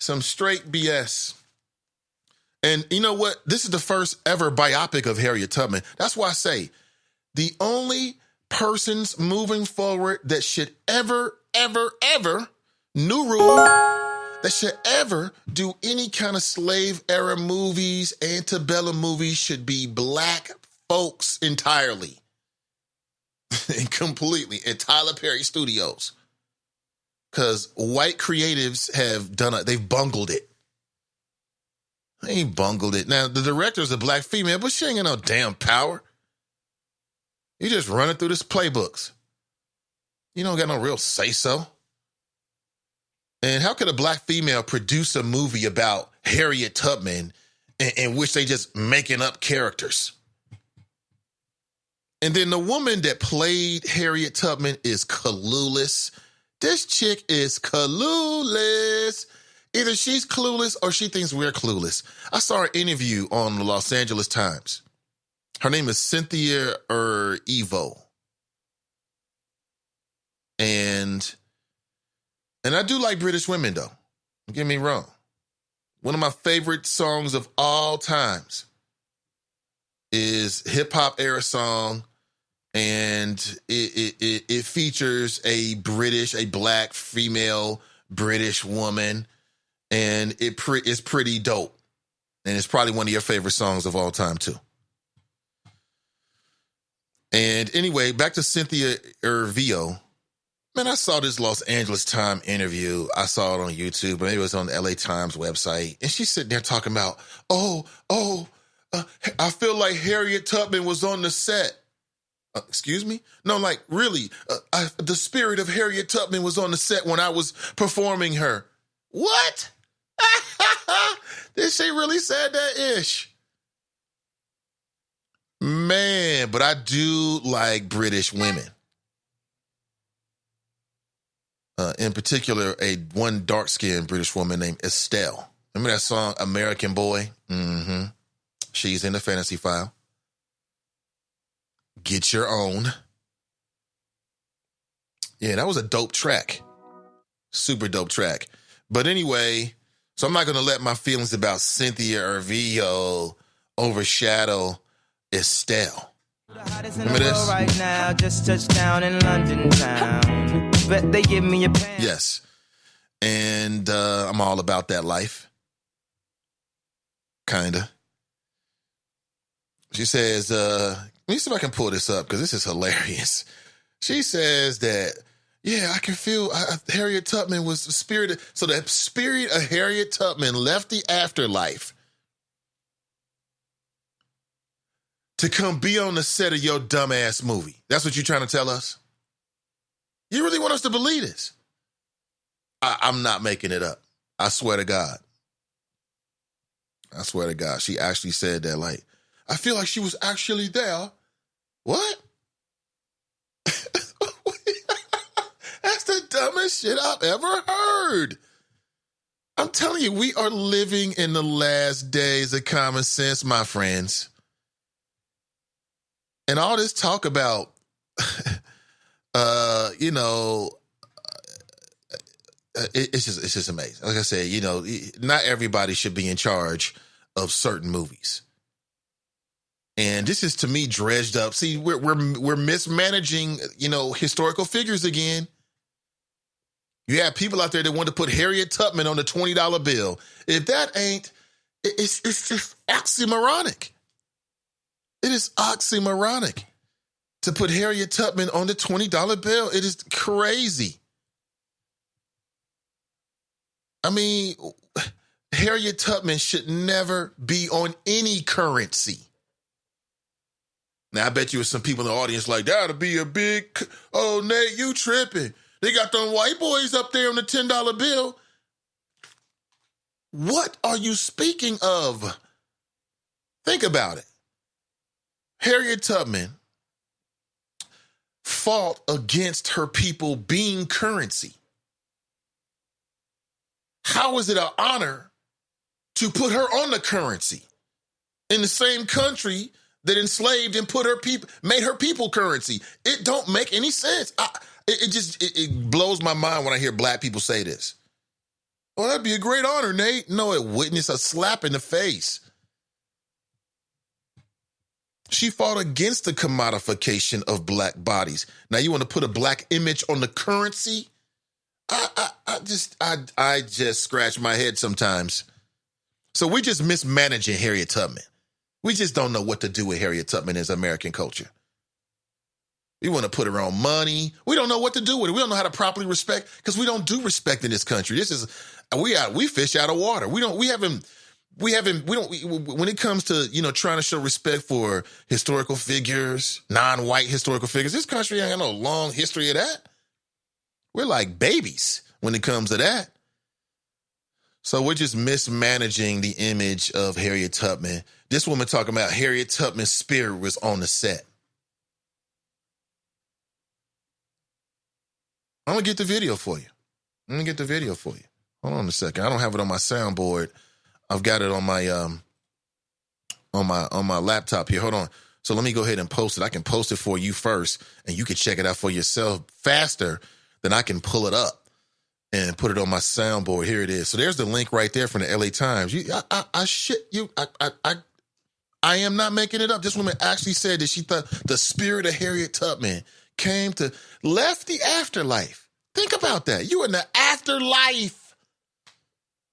Some straight BS. And you know what? This is the first ever biopic of Harriet Tubman. That's why I say the only persons moving forward that should ever, new rule, that should ever do any kind of slave era movies, antebellum movies, should be black folks entirely. And completely. And Tyler Perry Studios. Because white creatives they've bungled it. They ain't bungled it. Now, the director's a black female, but she ain't got no damn power. You just running through this playbooks. You don't got no real say-so. And how could a black female produce a movie about Harriet Tubman in which they just making up characters? And then the woman that played Harriet Tubman is clueless. This chick is clueless. Either she's clueless or she thinks we're clueless. I saw her interview on the Los Angeles Times. Her name is Cynthia Erivo. And I do like British women, though. Don't get me wrong. One of my favorite songs of all times is hip-hop era song, and it features a black female British woman, and it's pretty dope. And it's probably one of your favorite songs of all time, too. And anyway, back to Cynthia Erivo. Man, I saw this Los Angeles Times interview. I saw it on YouTube, but maybe it was on the LA Times website. And she's sitting there talking about, I feel like Harriet Tubman was on the set. Excuse me? No, like, really, the spirit of Harriet Tubman was on the set when I was performing her. What? Did she really said that ish? Man, but I do like British women. In particular, one dark-skinned British woman named Estelle. Remember that song, American Boy? Mm-hmm. She's in the Fantasy File. Get your own. Yeah, that was a dope track. Super dope track. But anyway, so I'm not going to let my feelings about Cynthia Erivo overshadow Estelle. Remember this? Right now, just touched down in London town. Bet they give me a pen. Yes. And I'm all about that life. Kinda. She says, let me see if I can pull this up because this is hilarious. She says that, yeah, I can feel Harriet Tubman was the spirit. So the spirit of Harriet Tubman left the afterlife to come be on the set of your dumbass movie. That's what you're trying to tell us? You really want us to believe this? I'm not making it up. I swear to God. I swear to God. She actually said that, like, I feel like she was actually there. What? That's the dumbest shit I've ever heard. I'm telling you, we are living in the last days of common sense, my friends. And all this talk about, it's just amazing. Like I said, not everybody should be in charge of certain movies. And this is, to me, dredged up. See, we're mismanaging, historical figures again. You have people out there that want to put Harriet Tubman on the $20 bill. If that ain't, it's just oxymoronic. It is oxymoronic to put Harriet Tubman on the $20 bill. It is crazy. I mean, Harriet Tubman should never be on any currency. Now, I bet you there's some people in the audience like, that'll be a big, oh, Nate, you tripping. They got them white boys up there on the $10 bill. What are you speaking of? Think about it. Harriet Tubman fought against her people being currency. How is it an honor to put her on the currency in the same country that enslaved and made her people currency? It don't make any sense. It blows my mind when I hear black people say this. Oh, that'd be a great honor, Nate. No, it wouldn't. It's a slap in the face. She fought against the commodification of black bodies. Now you want to put a black image on the currency? I just scratch my head sometimes. So we're just mismanaging Harriet Tubman. We just don't know what to do with Harriet Tubman as American culture. We want to put her on money. We don't know what to do with it. We don't know how to properly respect, because we don't do respect in this country. We fish out of water. When it comes to, trying to show respect for historical figures, non-white historical figures, this country ain't got no long history of that. We're like babies when it comes to that. So we're just mismanaging the image of Harriet Tubman. This woman talking about Harriet Tubman's spirit was on the set. I'm going to get the video for you. Hold on a second. I don't have it on my soundboard. I've got it on my laptop here. Hold on. So let me go ahead and post it. I can post it for you first, and you can check it out for yourself faster than I can pull it up and put it on my soundboard. Here it is. So there's the link right there from the LA Times. I am not making it up. This woman actually said that she thought the spirit of Harriet Tubman left the afterlife. Think about that. You in the afterlife.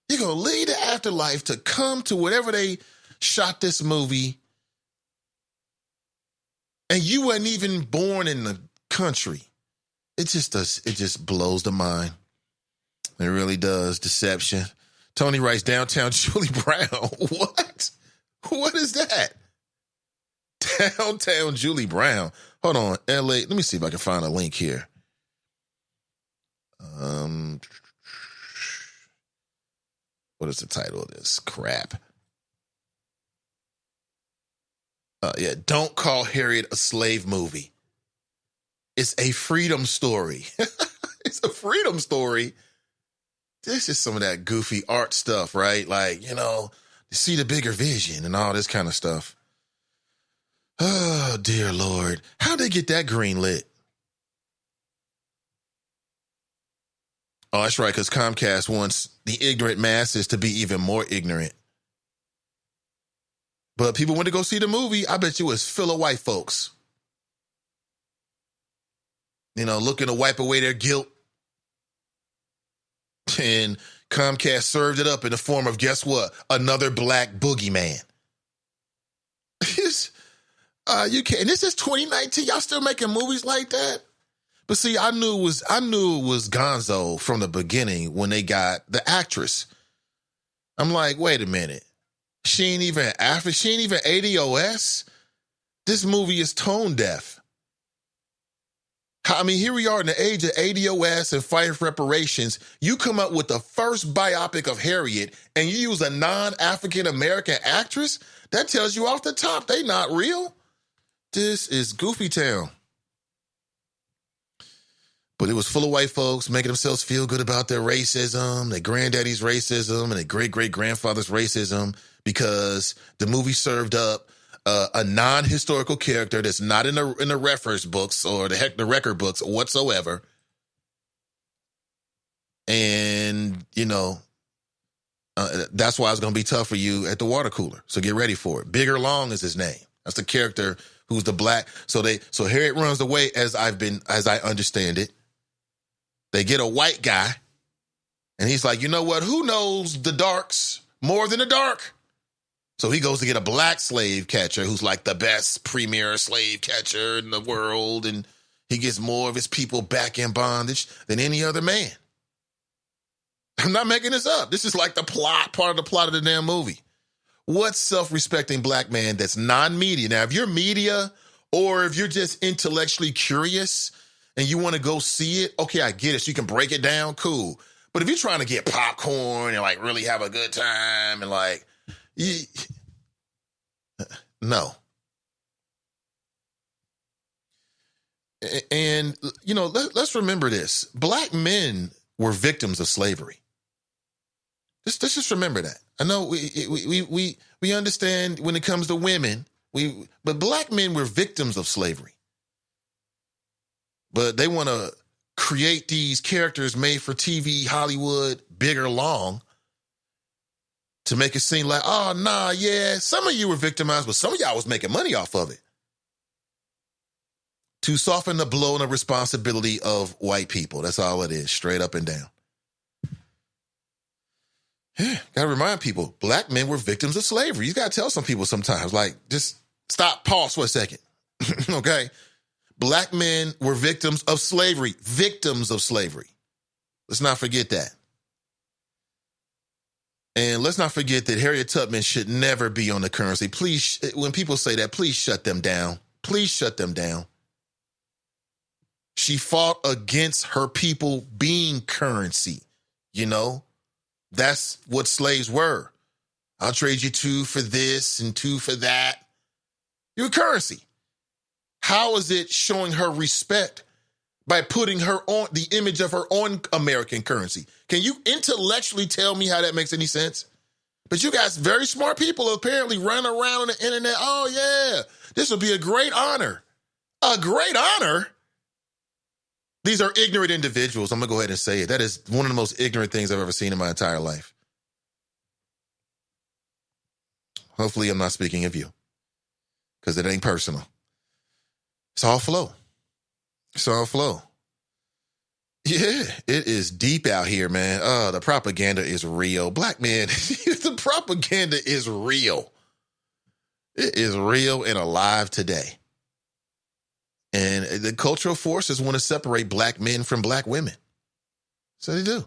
You're going to leave the afterlife to come to whatever they shot this movie. And you weren't even born in the country. It just blows the mind. It really does. Deception. Tony writes, downtown Julie Brown. What? What is that? Downtown Julie Brown. Hold on, LA. Let me see if I can find a link here. What is the title of this crap? Yeah, Don't Call Harriet a Slave Movie. It's a freedom story. It's a freedom story. This is some of that goofy art stuff, right? Like, see the bigger vision and all this kind of stuff. Oh, dear Lord. How'd they get that green lit? Oh, that's right, because Comcast wants the ignorant masses to be even more ignorant. But people went to go see the movie. I bet you it was full of white folks. Looking to wipe away their guilt. And Comcast served it up in the form of, guess what? Another black boogeyman. You can't. And this is 2019. Y'all still making movies like that? But see, I knew it was Gonzo from the beginning when they got the actress. I'm like, wait a minute. She ain't even ADOS. This movie is tone deaf. I mean, here we are in the age of ADOS and fighting for reparations. You come up with the first biopic of Harriet and you use a non-African American actress? That tells you off the top they not real. This is Goofy Town. But it was full of white folks making themselves feel good about their racism, their granddaddy's racism, and their great-great-grandfather's racism because the movie served up a non-historical character that's not in the reference books or the record books whatsoever. And, that's why it's going to be tough for you at the water cooler. So get ready for it. Bigger Long is his name. That's the character who's the black. So Harriet runs away as I understand it. They get a white guy, and he's like, you know what? Who knows the darks more than the dark? So he goes to get a black slave catcher who's like the best premier slave catcher in the world, and he gets more of his people back in bondage than any other man. I'm not making this up. This is like part of the plot of the damn movie. What self-respecting black man that's non-media? Now, if you're media or if you're just intellectually curious and you want to go see it, okay, I get it. So you can break it down, cool. But if you're trying to get popcorn and like really have a good time and like, no. And, let's remember this. Black men were victims of slavery. Let's just remember that. I know we understand when it comes to women, but black men were victims of slavery. But they want to create these characters made for TV, Hollywood, Bigger Long, to make it seem like, oh, nah, yeah, some of you were victimized, but some of y'all was making money off of it. To soften the blow and the responsibility of white people. That's all it is, straight up and down. Yeah, got to remind people, black men were victims of slavery. You got to tell some people sometimes, like, just stop, pause for a second, okay? Black men were victims of slavery. Victims of slavery. Let's not forget that. And let's not forget that Harriet Tubman should never be on the currency. Please, when people say that, please shut them down. Please shut them down. She fought against her people being currency. You know, that's what slaves were. I'll trade you 2 for this and 2 for that. You're currency. How is it showing her respect by putting her on the image of her on American currency? Can you intellectually tell me how that makes any sense? But you guys, very smart people, apparently run around on the internet. Oh, yeah, this would be a great honor. A great honor? These are ignorant individuals. I'm going to go ahead and say it. That is one of the most ignorant things I've ever seen in my entire life. Hopefully, I'm not speaking of you, because it ain't personal. It's all flow. It's all flow. Yeah, it is deep out here, man. The propaganda is real. Black man, the propaganda is real. It is real and alive today. And the cultural forces want to separate black men from black women. So they do.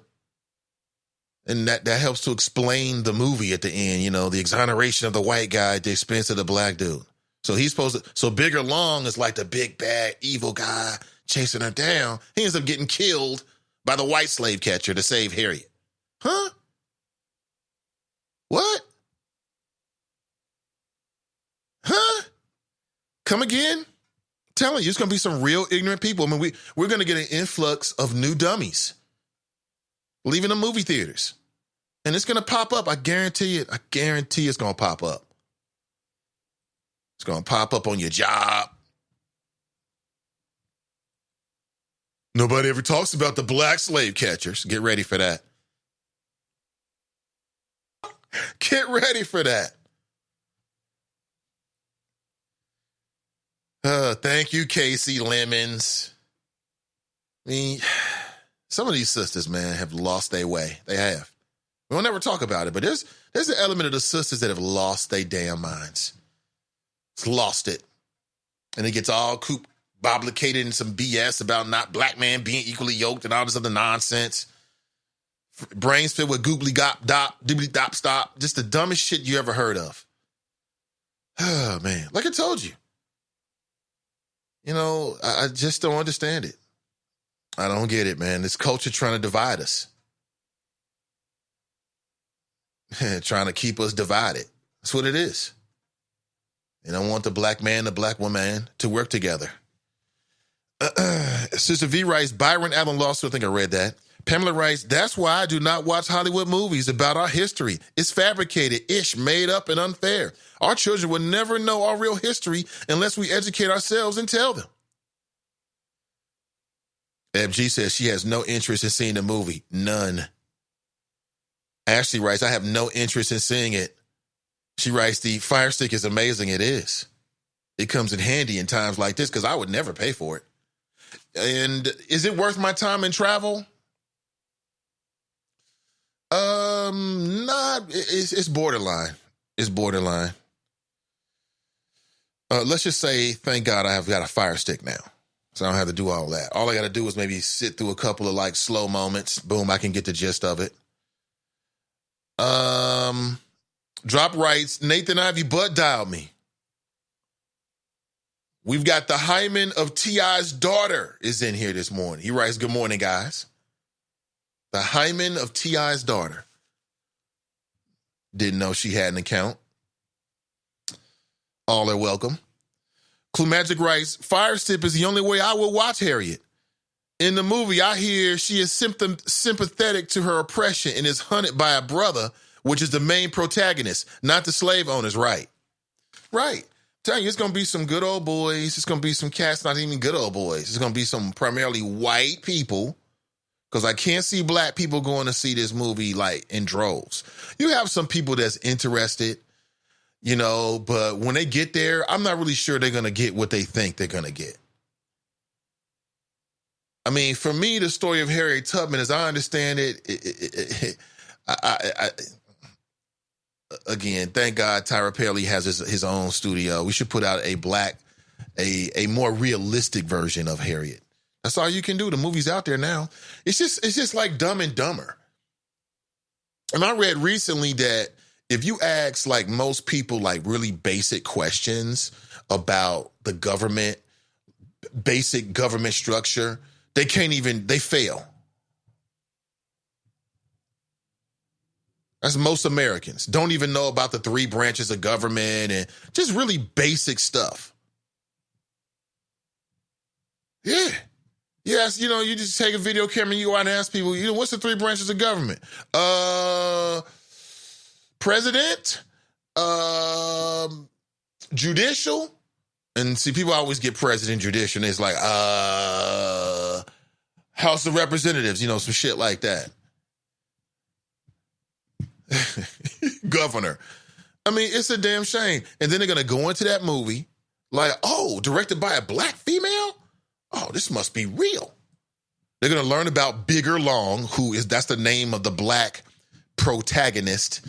And that helps to explain the movie at the end, you know, the exoneration of the white guy at the expense of the black dude. So he's supposed to, so Bigger Long is like the big bad evil guy chasing her down. He ends up getting killed by the white slave catcher to save Harriet. Huh? What? Huh? Come again? I'm telling you, it's going to be some real ignorant people. I mean, we're going to get an influx of new dummies leaving the movie theaters. And it's going to pop up. I guarantee it. I guarantee it's going to pop up. It's going to pop up on your job. Nobody ever talks about the black slave catchers. Get ready for that. Get ready for that. Thank you, Casey Lemons. I mean, some of these sisters, man, have lost their way. They have. We'll never talk about it, but there's an element of the sisters that have lost their damn minds. It's lost it. And it gets all boblicated in some BS about not black man being equally yoked and all this other nonsense. Brains filled with goobly gop dop, doobly dop stop. Just the dumbest shit you ever heard of. Oh, man. Like I told you. You know, I just don't understand it. I don't get it, man. This culture trying to divide us. Trying to keep us divided. That's what it is. They don't want the black man, the black woman to work together. Sister V writes, Byron Allen Lawson, I think I read that. Pamela writes, that's why I do not watch Hollywood movies about our history. It's fabricated, made up, and unfair. Our children will never know our real history unless we educate ourselves and tell them. FG says she has no interest in seeing the movie. None. Ashley writes, I have no interest in seeing it. She writes, the Fire Stick is amazing. It is. It comes in handy in times like this because I would never pay for it. And is it worth my time and travel? Not. It's borderline. It's borderline. Let's just say, thank God I have got a Fire Stick now. So I don't have to do all that. All I got to do is maybe sit through a couple of like slow moments. Boom, I can get the gist of it. Drop writes, Nathan Ivey butt dialed me. We've got the hymen of T.I.'s daughter is in here this morning. He writes, good morning, guys. The hymen of T.I.'s daughter. Didn't know she had an account. All are welcome. Clue Magic writes, Fire Stick is the only way I will watch Harriet. In the movie, I hear she is sympathetic to her oppression and is hunted by a brother, which is the main protagonist, not the slave owners, right? Right. Tell you, it's going to be some good old boys. It's going to be some cats, not even good old boys. It's going to be some primarily white people, because I can't see black people going to see this movie like in droves. You have some people that's interested, you know, but when they get there, I'm not really sure they're going to get what they think they're going to get. I mean, for me, the story of Harriet Tubman, as I understand it, again, thank God Tyra Perry has his own studio. We should put out a more realistic version of Harriet. That's all you can do. The movie's out there now. It's just like Dumb and Dumber. And I read recently that if you ask like most people like really basic questions about the government, basic government structure. They fail. That's most Americans. Don't even know about the 3 branches of government and just really basic stuff. Yeah. Yes, you just take a video camera and you go out and ask people, what's the 3 branches of government? President, judicial, and see, people always get president, judicial, and it's like, House of Representatives, some shit like that. Governor. I mean, it's a damn shame. And then they're going to go into that movie like, oh, directed by a black female? Oh, this must be real. They're going to learn about Bigger Long, that's the name of the black protagonist,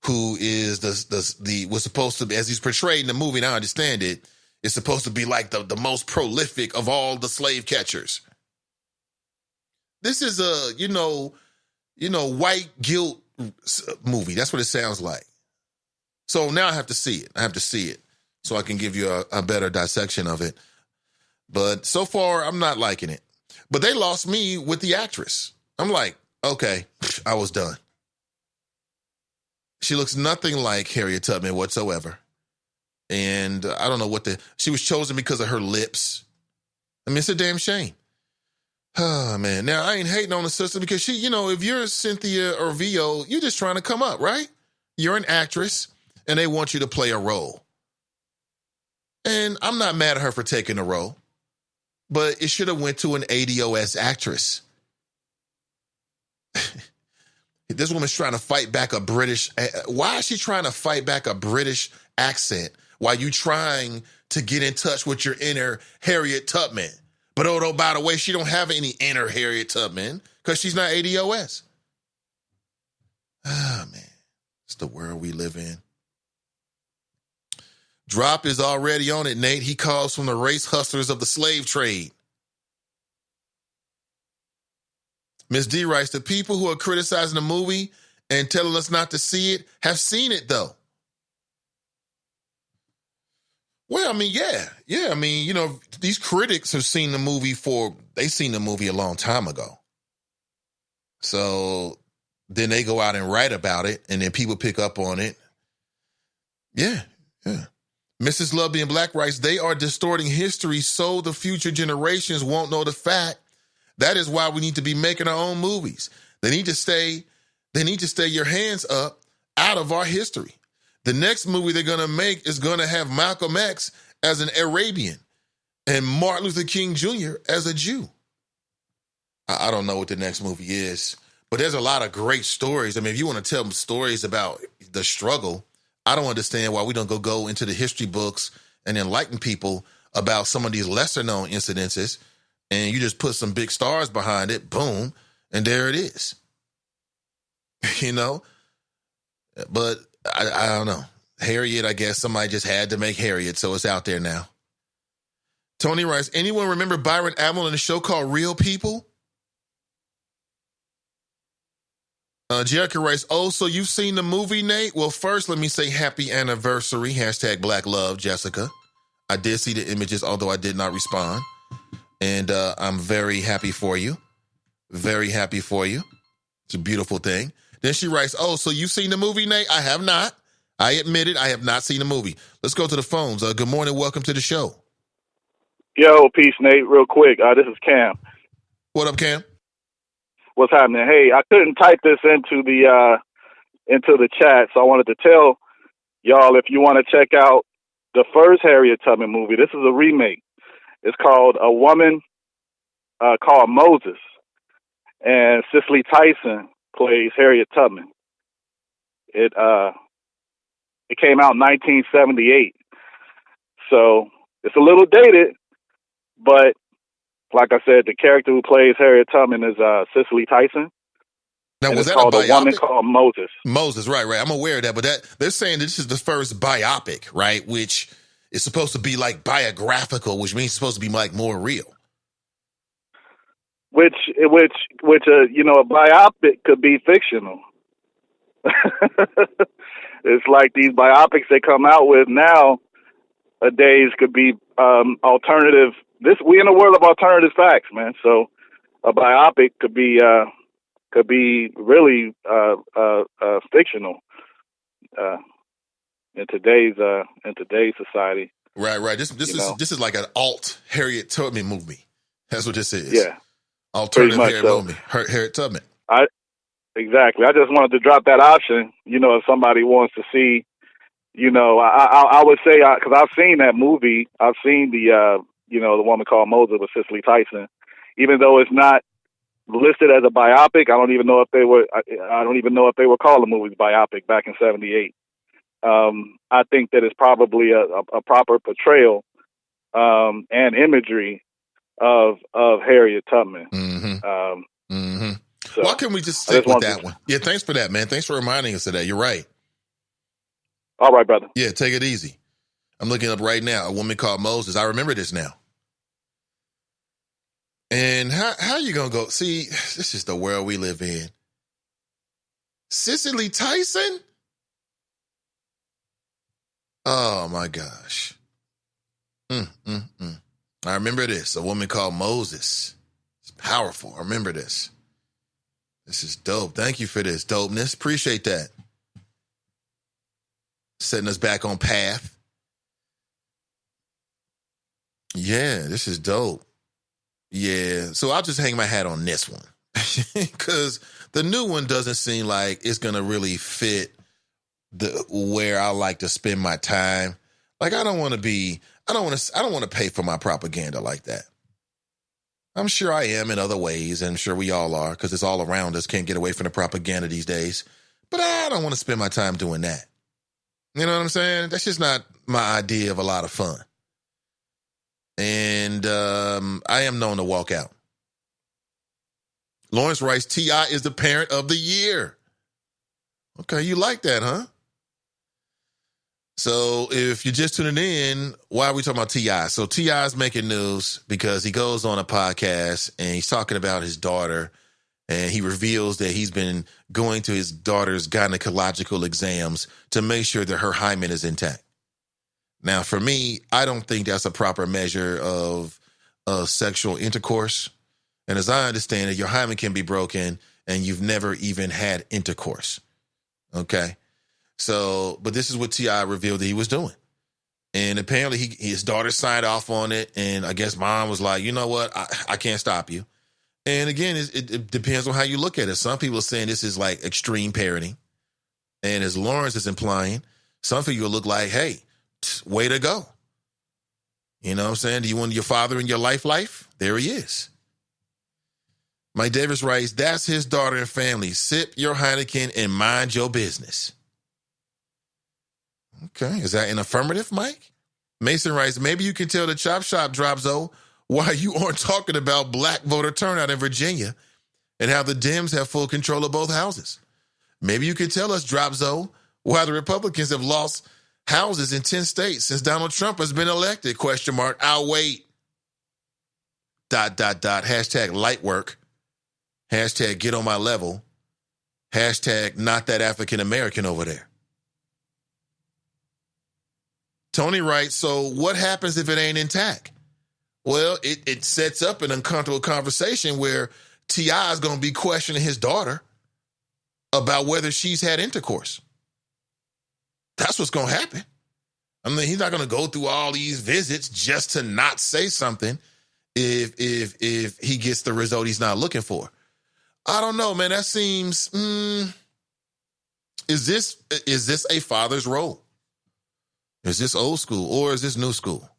who is was supposed to be, as he's portrayed in the movie, and I understand it, is supposed to be like the most prolific of all the slave catchers. This is a, white guilt movie. That's what it sounds like. So now I have to see it. So I can give you a better dissection of it. But so far, I'm not liking it. But they lost me with the actress. I'm like, okay, I was done. She looks nothing like Harriet Tubman whatsoever. And I don't know she was chosen because of her lips. I mean, it's a damn shame. Oh, man. Now, I ain't hating on the sister because she, if you're Cynthia or Vio, you're just trying to come up, right? You're an actress and they want you to play a role. And I'm not mad at her for taking the role, but it should have went to an ADOS actress. This woman's trying to fight back a British. Why is she trying to fight back a British accent while you trying to get in touch with your inner Harriet Tubman? But oh, by the way, she don't have any inner Harriet Tubman because she's not ADOS. Ah, man. It's the world we live in. Drop is already on it, Nate. He calls from the race hustlers of the slave trade. Miss D writes, the people who are criticizing the movie and telling us not to see it have seen it, though. Well, I mean, yeah. I mean, these critics have seen the movie they've seen the movie a long time ago. So then they go out and write about it, and then people pick up on it. Yeah. Mrs. Love Being Black writes, they are distorting history so the future generations won't know the fact. That is why we need to be making our own movies. They need to stay your hands up out of our history. The next movie they're going to make is going to have Malcolm X as an Arabian and Martin Luther King Jr. as a Jew. I don't know what the next movie is, but there's a lot of great stories. I mean, if you want to tell them stories about the struggle, I don't understand why we don't go into the history books and enlighten people about some of these lesser known incidences, and you just put some big stars behind it, boom, and there it is. But I don't know. Harriet, I guess somebody just had to make Harriet, so it's out there now. Tony writes, anyone remember Byron Admiral in a show called Real People? Jerica writes, oh, so you've seen the movie, Nate? Well, first, let me say happy anniversary, #Black Love, Jessica. I did see the images, although I did not respond. And I'm very happy for you. Very happy for you. It's a beautiful thing. Then she writes, oh, so you've seen the movie, Nate? I have not. I admit it. I have not seen the movie. Let's go to the phones. Good morning. Welcome to the show. Yo, peace, Nate. Real quick. This is Cam. What up, Cam? What's happening? Hey, I couldn't type this into the chat, so I wanted to tell y'all if you want to check out the first Harriet Tubman movie. This is a remake. It's called A Woman Called Moses, and Cicely Tyson plays Harriet Tubman. It came out in 1978, so it's a little dated, but like I said, the character who plays Harriet Tubman is Cicely Tyson. Now, was that called a biopic? A Woman Called Moses. Moses, right. I'm aware of that, but they're saying this is the first biopic, right? Which is supposed to be like biographical, which means it's supposed to be like more real. Which a biopic could be fictional. It's like these biopics they come out with nowadays could be alternative we in a world of alternative facts, man. So a biopic could be really fictional in today's society. Right. This is like an alt Harriet Tubman movie. That's what this is. Yeah, alternative Harriet so. movie. Harriet Tubman. Exactly. I just wanted to drop that option. If somebody wants to see, I would say because I've seen that movie. I've seen the the Woman Called Moses with Cicely Tyson. Even though it's not listed as a biopic, I don't even know if they were calling the movies biopic back in '78. I think that it's probably a proper portrayal and imagery of Harriet Tubman. Mm-hmm. So why can't we just stick with that one? Yeah, thanks for that, man. Thanks for reminding us of that. You're right. All right, brother. Yeah, take it easy. I'm looking up right now, A Woman Called Moses. I remember this now. And how you going to go? See, this is the world we live in. Cicely Tyson? Oh, my gosh. I remember this, A Woman Called Moses. It's powerful. I remember this. This is dope. Thank you for this dopeness. Appreciate that. Setting us back on path. Yeah, this is dope. Yeah, so I'll just hang my hat on this one because the new one doesn't seem like it's gonna really fit where I like to spend my time. Like I don't want to pay for my propaganda like that. I'm sure I am in other ways, and I'm sure we all are because it's all around us. Can't get away from the propaganda these days. But I don't want to spend my time doing that. You know what I'm saying? That's just not my idea of a lot of fun. And I am known to walk out. Lawrence writes, T.I. is the parent of the year. Okay, you like that, huh? So if you're just tuning in, why are we talking about T.I.? So T.I. is making news because he goes on a podcast and he's talking about his daughter, and he reveals that he's been going to his daughter's gynecological exams to make sure that her hymen is intact. Now, for me, I don't think that's a proper measure of sexual intercourse. And as I understand it, your hymen can be broken and you've never even had intercourse. Okay? So, but this is what T.I. revealed that he was doing. And apparently his daughter signed off on it. And I guess mom was like, you know what? I can't stop you. And again, it depends on how you look at it. Some people are saying this is like extreme parenting. And as Lawrence is implying, some people look like, hey, way to go. You know what I'm saying? Do you want your father in your life? There he is. Mike Davis writes, that's his daughter and family. Sip your Heineken and mind your business. Okay, is that an affirmative, Mike? Mason writes, maybe you can tell the Chop Shop Dropzo why you aren't talking about black voter turnout in Virginia and how the Dems have full control of both houses. Maybe you can tell us, Dropzo, why the Republicans have lost houses in 10 states since Donald Trump has been elected, ? I'll wait. ... Hashtag light work. Hashtag get on my level. Hashtag not that African American over there. Tony writes, so what happens if it ain't intact? Well, it sets up an uncomfortable conversation where T.I. is going to be questioning his daughter about whether she's had intercourse. That's what's going to happen. I mean, he's not going to go through all these visits just to not say something if he gets the result he's not looking for. I don't know, man. That seems, is this a father's role? Is this old school or is this new school?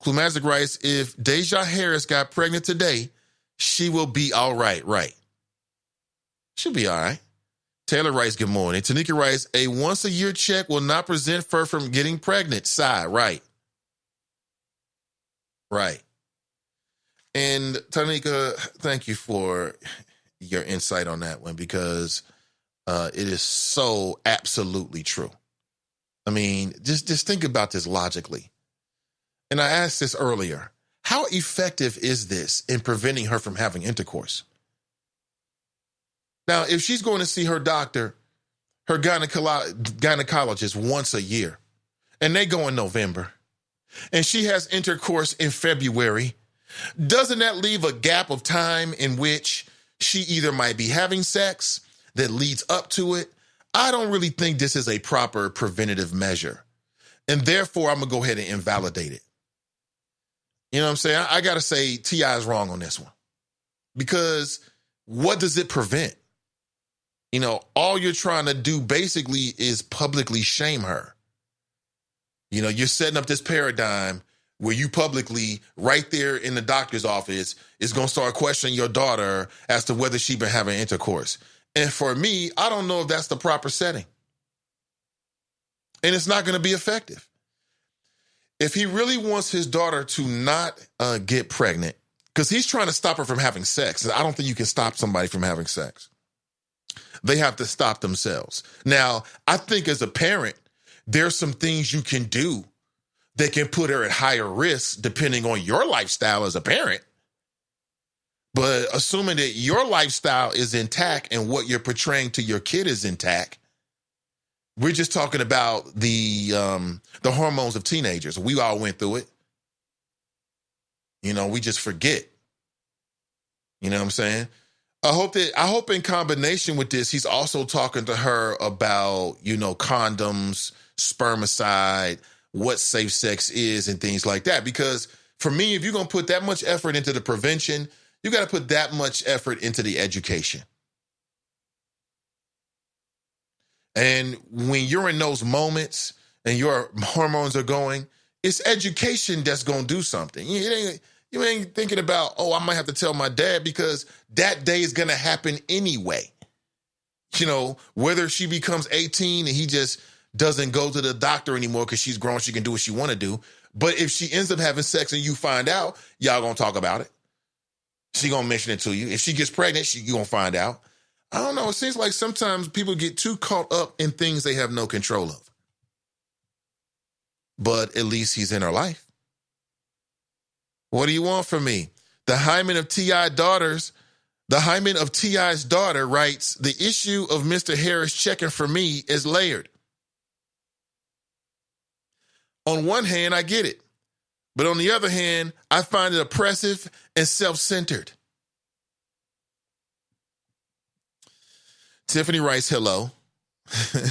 Clumazic writes, if Deja Harris got pregnant today, she will be all right, right? She'll be all right. Taylor writes, good morning. Tanika writes, a once-a-year check will not prevent her from getting pregnant. Sigh, right. Right. And Tanika, thank you for your insight on that one because it is so absolutely true. I mean, just think about this logically. And I asked this earlier. How effective is this in preventing her from having intercourse? Now, if she's going to see her doctor, her gynecologist once a year, and they go in November, and she has intercourse in February, doesn't that leave a gap of time in which she either might be having sex that leads up to it? I don't really think this is a proper preventative measure. And therefore, I'm going to go ahead and invalidate it. You know what I'm saying? I got to say T.I. is wrong on this one. Because what does it prevent? You know, all you're trying to do basically is publicly shame her. You know, you're setting up this paradigm where you publicly, right there in the doctor's office, is going to start questioning your daughter as to whether she's been having intercourse. And for me, I don't know if that's the proper setting. And it's not going to be effective. If he really wants his daughter to not get pregnant, because he's trying to stop her from having sex. I don't think you can stop somebody from having sex. They have to stop themselves. Now, I think as a parent, there's some things you can do that can put her at higher risk depending on your lifestyle as a parent. But assuming that your lifestyle is intact and what you're portraying to your kid is intact, we're just talking about the hormones of teenagers. We all went through it. You know, we just forget. You know what I'm saying? I hope in combination with this, he's also talking to her about, you know, condoms, spermicide, what safe sex is and things like that. Because for me, if you're going to put that much effort into the prevention, you got to put that much effort into the education. And when you're in those moments and your hormones are going, it's education that's going to do something. You ain't thinking about, oh, I might have to tell my dad, because that day is going to happen anyway. You know, whether she becomes 18 and he just doesn't go to the doctor anymore because she's grown, she can do what she want to do. But if she ends up having sex and you find out, y'all going to talk about it. She going to mention it to you. If she gets pregnant, you going to find out. I don't know. It seems like sometimes people get too caught up in things they have no control of. But at least he's in her life. What do you want from me? The hymen of T.I.'s daughter writes, the issue of Mr. Harris checking for me is layered. On one hand, I get it. But on the other hand, I find it oppressive and self-centered. Tiffany writes, hello.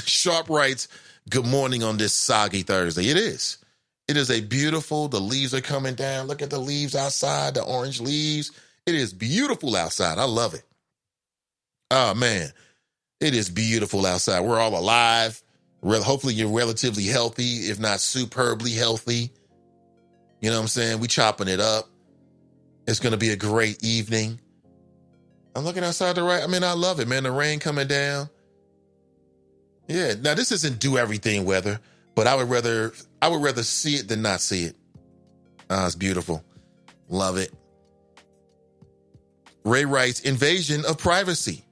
Sharp writes, good morning on this soggy Thursday. It is. It is the leaves are coming down. Look at the leaves outside, the orange leaves. It is beautiful outside. I love it. Oh, man. It is beautiful outside. We're all alive. Hopefully you're relatively healthy, if not superbly healthy. You know what I'm saying? We chopping it up. It's going to be a great evening. I'm looking outside the right. I mean, I love it, man. The rain coming down. Yeah. Now, this isn't do everything weather, but I would rather see it than not see it. It's beautiful. Love it. Ray writes, invasion of privacy.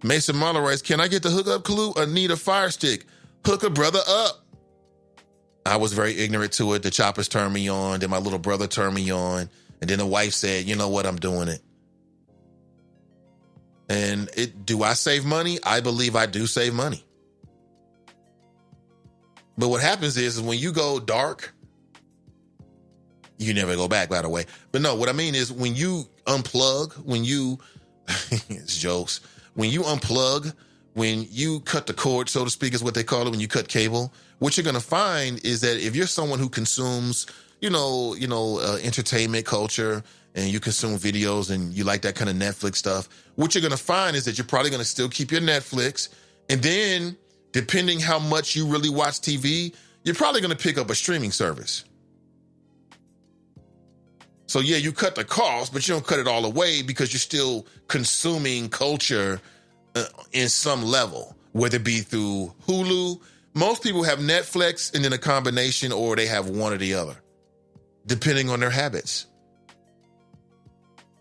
Mason Marlowe writes, can I get the hookup clue or need a fire stick? Hook a brother up. I was very ignorant to it. The choppers turned me on. Then my little brother turned me on. And then the wife said, you know what? I'm doing it. And do I save money? I believe I do save money. But what happens is when you go dark, you never go back, by the way. But no, what I mean is when you unplug, it's jokes. When you unplug, when you cut the cord, so to speak, is what they call it, when you cut cable, what you're going to find is that if you're someone who consumes, entertainment culture, and you consume videos and you like that kind of Netflix stuff, what you're going to find is that you're probably going to still keep your Netflix. And then depending how much you really watch TV, you're probably going to pick up a streaming service. So yeah, you cut the cost, but you don't cut it all away because you're still consuming culture in some level, whether it be through Hulu. Most people have Netflix and then a combination, or they have one or the other, depending on their habits.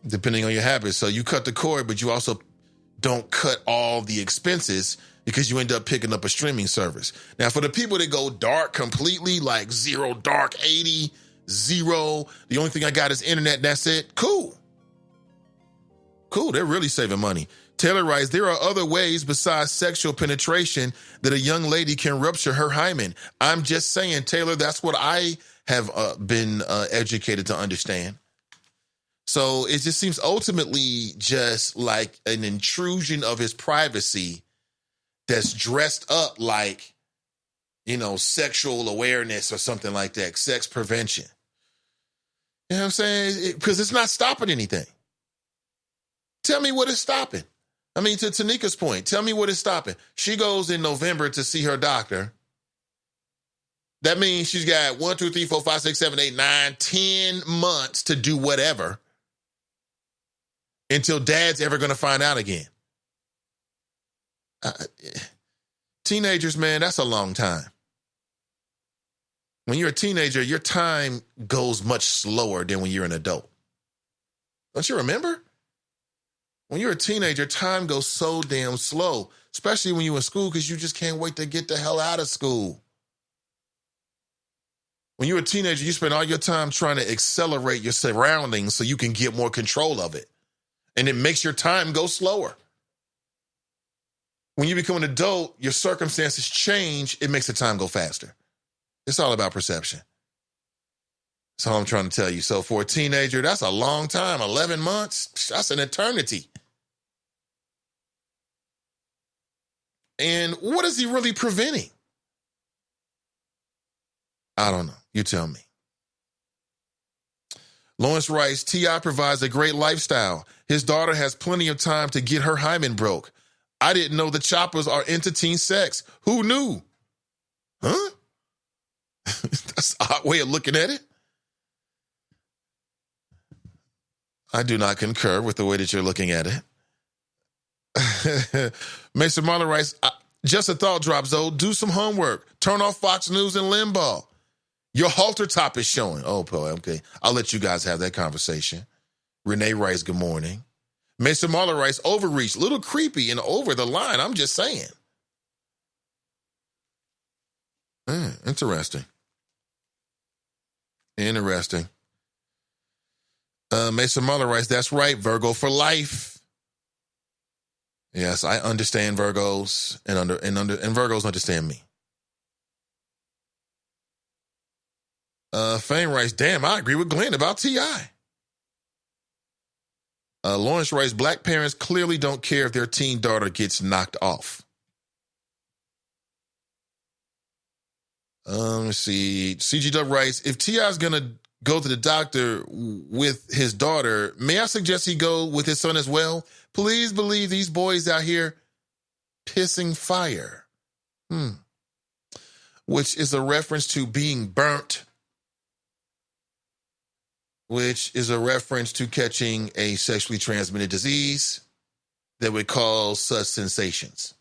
Depending on your habits. So you cut the cord, but you also don't cut all the expenses because you end up picking up a streaming service. Now, for the people that go dark completely, like zero dark 80, zero, the only thing I got is internet, that's it. Cool. Cool, they're really saving money. Taylor writes, there are other ways besides sexual penetration that a young lady can rupture her hymen. I'm just saying, Taylor, that's what I have been educated to understand. So it just seems ultimately just like an intrusion of his privacy that's dressed up like, sexual awareness or something like that, sex prevention. You know what I'm saying? Because it's not stopping anything. Tell me what is stopping. I mean, to Tanika's point, tell me what is stopping. She goes in November to see her doctor. That means she's got 1, 2, 3, 4, 5, 6, 7, 8, 9, 10 months to do whatever until dad's ever going to find out again. Teenagers, man, that's a long time. When you're a teenager, your time goes much slower than when you're an adult. Don't you remember? When you're a teenager, time goes so damn slow, especially when you're in school because you just can't wait to get the hell out of school. When you're a teenager, you spend all your time trying to accelerate your surroundings so you can get more control of it. And it makes your time go slower. When you become an adult, your circumstances change. It makes the time go faster. It's all about perception. That's all I'm trying to tell you. So for a teenager, that's a long time. 11 months, that's an eternity. And what is he really preventing? I don't know. You tell me. Lawrence writes, T.I. provides a great lifestyle. His daughter has plenty of time to get her hymen broke. I didn't know the Choppers are into teen sex. Who knew? Huh? That's an odd way of looking at it. I do not concur with the way that you're looking at it. Mason Marlon writes, just a thought drop, Zoe. Do some homework. Turn off Fox News and Limbaugh. Your halter top is showing. Oh, boy, okay. I'll let you guys have that conversation. Renee writes, good morning. Mason Marlon writes, overreach, little creepy and over the line. I'm just saying. Interesting. Interesting. Mason Marlon writes, that's right, Virgo for life. Yes, I understand Virgos and Virgos understand me. Fame writes, damn, I agree with Glenn about T.I. Lawrence writes, black parents clearly don't care if their teen daughter gets knocked off. Let's see. CG Dub writes, if T.I. is going to go to the doctor with his daughter, may I suggest he go with his son as well? Please believe these boys out here pissing fire. Which is a reference to being burnt, which is a reference to catching a sexually transmitted disease that would cause such sensations.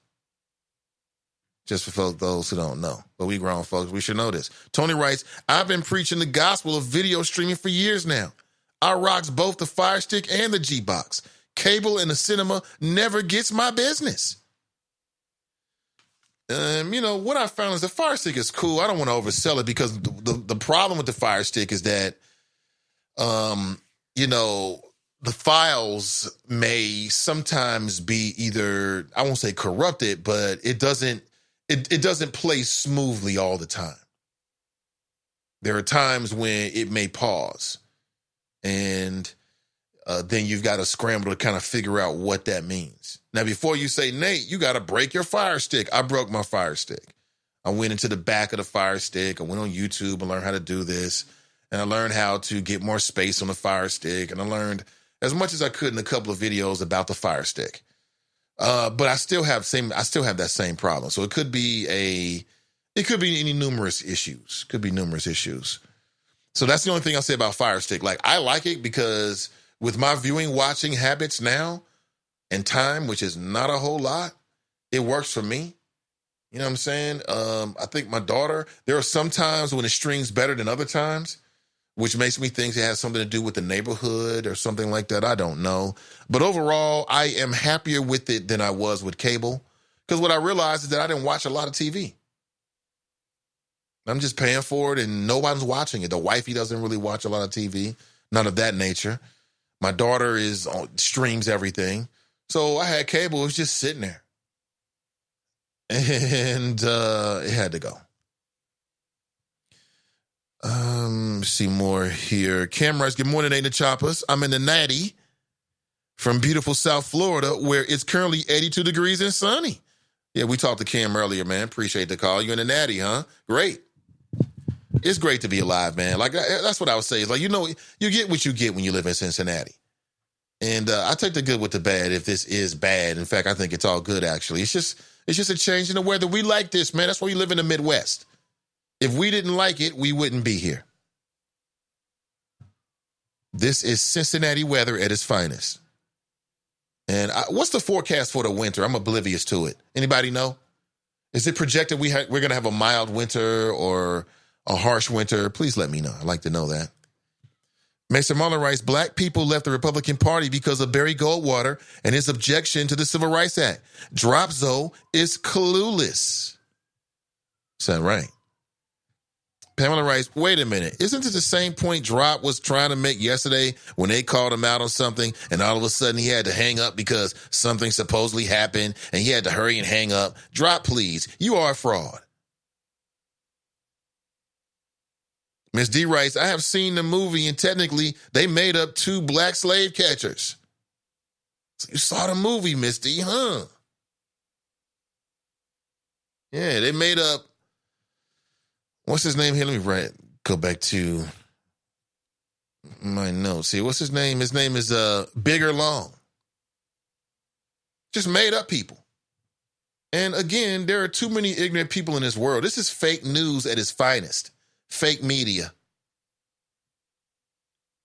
Just for those who don't know. But we grown folks, we should know this. Tony writes, I've been preaching the gospel of video streaming for years now. I rocks both the Fire Stick and the G-Box. Cable in the cinema never gets my business. What I found is the Fire Stick is cool. I don't want to oversell it because the problem with the Fire Stick is that, the files may sometimes be either, I won't say corrupted, but it doesn't play smoothly all the time. There are times when it may pause, and then you've got to scramble to kind of figure out what that means. Now, before you say, Nate, you got to break your Fire Stick. I broke my Fire Stick. I went into the back of the Fire Stick. I went on YouTube and learned how to do this. And I learned how to get more space on the Fire Stick. And I learned as much as I could in a couple of videos about the Fire Stick. But I still have that same problem. So it could be any numerous issues. Could be numerous issues. So that's the only thing I'll say about Fire Stick. Like, I like it because with my watching habits now and time, which is not a whole lot, it works for me. You know what I'm saying? I think my daughter, there are some times when it streams better than other times, which makes me think it has something to do with the neighborhood or something like that. I don't know. But overall, I am happier with it than I was with cable. Because what I realized is that I didn't watch a lot of TV. I'm just paying for it and no one's watching it. The wifey doesn't really watch a lot of TV. None of that nature. My daughter streams everything. So I had cable. It was just sitting there. And it had to go. See more here. Cameras, good morning, Ain't the Choppers. I'm in the Natty from beautiful South Florida, where it's currently 82 degrees and sunny. Yeah, we talked to Cam earlier, man. Appreciate the call. You're in the Natty, huh? Great. It's great to be alive, man. Like, that's what I would say. It's like, you get what you get when you live in Cincinnati. And I take the good with the bad if this is bad. In fact, I think it's all good, actually. It's just a change in the weather. We like this, man. That's why you live in the Midwest. If we didn't like it, we wouldn't be here. This is Cincinnati weather at its finest. And what's the forecast for the winter? I'm oblivious to it. Anybody know? Is it projected we're going to have a mild winter or a harsh winter? Please let me know. I'd like to know that. Mason Marlin writes, Black people left the Republican Party because of Barry Goldwater and his objection to the Civil Rights Act. Dropzo is clueless. Is that right? Pamela writes, wait a minute. Isn't it the same point Drop was trying to make yesterday when they called him out on something and all of a sudden he had to hang up because something supposedly happened and he had to hurry and hang up? Drop, please. You are a fraud. Miss D writes, I have seen the movie and technically they made up 2 black slave catchers. So you saw the movie, Miss D, huh? Yeah, they made up. What's his name here? Let me go back to my notes here. What's his name? His name is Bigger Long. Just made up people. And again, there are too many ignorant people in this world. This is fake news at its finest. Fake media.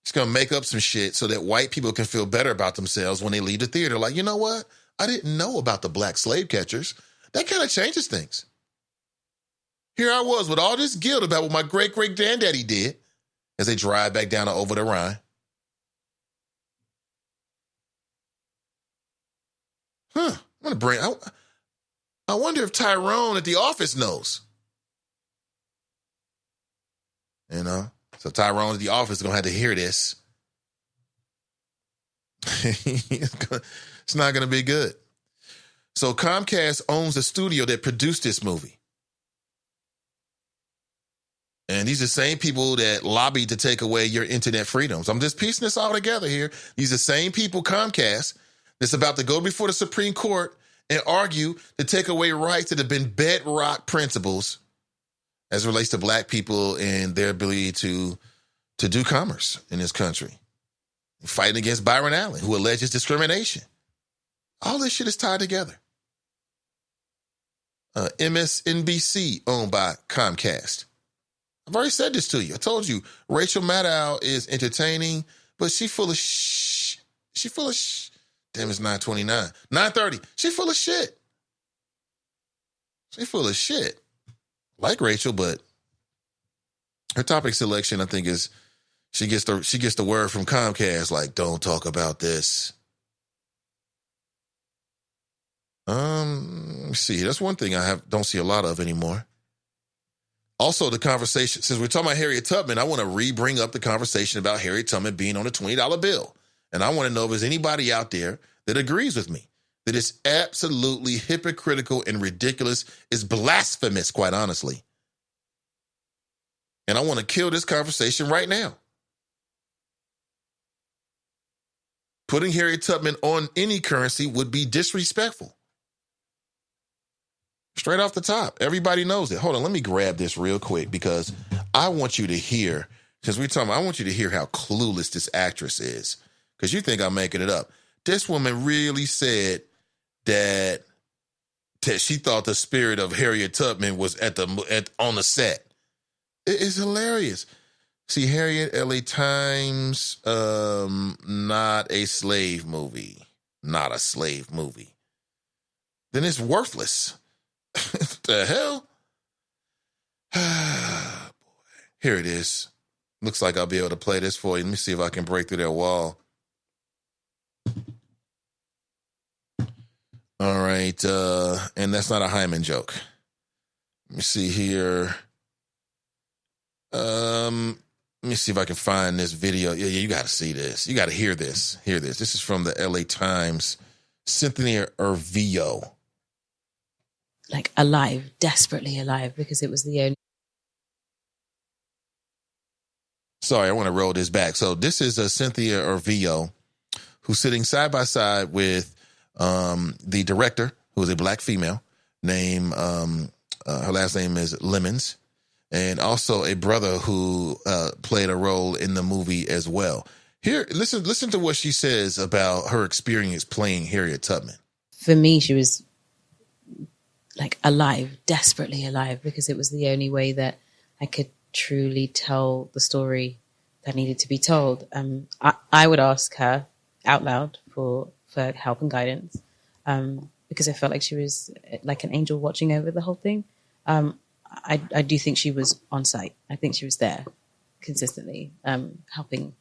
It's going to make up some shit so that white people can feel better about themselves when they leave the theater. Like, you know what? I didn't know about the black slave catchers. That kind of changes things. Here I was with all this guilt about what my great-great-granddaddy did as they drive back down over the Rhine. I'm going to bring... I wonder if Tyrone at the office knows. You know? So Tyrone at the office is going to have to hear this. It's not going to be good. So Comcast owns a studio that produced this movie. And these are the same people that lobbied to take away your internet freedoms. I'm just piecing this all together here. These are the same people, Comcast, that's about to go before the Supreme Court and argue to take away rights that have been bedrock principles as it relates to black people and their ability to do commerce in this country. Fighting against Byron Allen, who alleges discrimination. All this shit is tied together. MSNBC owned by Comcast. I've already said this to you. I told you, Rachel Maddow is entertaining, but she full of shh. She full of shh. Damn, it's 9:29. 9:30. She full of shit. She full of shit. Like Rachel, but her topic selection, I think, is she gets the word from Comcast, like, don't talk about this. Let's see. That's one thing don't see a lot of anymore. Also, the conversation, since we're talking about Harriet Tubman, I want to re-bring up the conversation about Harriet Tubman being on a $20 bill. And I want to know if there's anybody out there that agrees with me, that it's absolutely hypocritical and ridiculous. It's blasphemous, quite honestly. And I want to kill this conversation right now. Putting Harriet Tubman on any currency would be disrespectful. Straight off the top. Everybody knows it. Hold on, let me grab this real quick because I want you to hear, since we're talking, I want you to hear how clueless this actress is. Because you think I'm making it up. This woman really said that she thought the spirit of Harriet Tubman was on the set. It is hilarious. See, Harriet, LA Times, not a slave movie. Not a slave movie. Then it's worthless. What the hell? Boy. Here it is. Looks like I'll be able to play this for you. Let me see if I can break through that wall. All right. And that's not a Hyman joke. Let me see here. Let me see if I can find this video. Yeah, you got to see this. You got to hear this. Hear this. This is from the LA Times. Cynthia Ervillo. Like alive, desperately alive, because it was the only. Sorry, I want to roll this back. So this is Cynthia Ervillo, who's sitting side by side with the director, who is a black female, named, her last name is Lemons, and also a brother who played a role in the movie as well. Here, listen to what she says about her experience playing Harriet Tubman. For me, she was like alive, desperately alive, because it was the only way that I could truly tell the story that needed to be told. I would ask her out loud for help and guidance, because I felt like she was like an angel watching over the whole thing. I do think she was on site. I think she was there consistently, helping.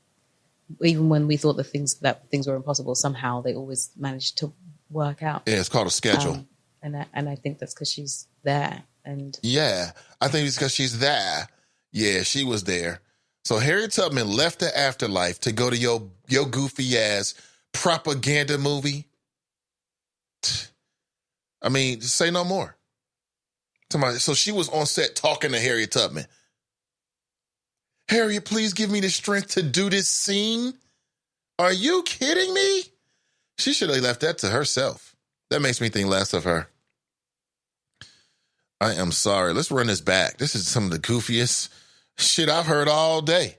Even when we thought that things were impossible, somehow they always managed to work out. Yeah, it's called a schedule. And I think that's because she's there. And yeah, I think it's because she's there. Yeah, she was there. So Harriet Tubman left the afterlife to go to your goofy ass propaganda movie. I mean, just say no more. So she was on set talking to Harriet Tubman. Harriet, please give me the strength to do this scene. Are you kidding me? She should have left that to herself. That makes me think less of her. I am sorry. Let's run this back. This is some of the goofiest shit I've heard all day,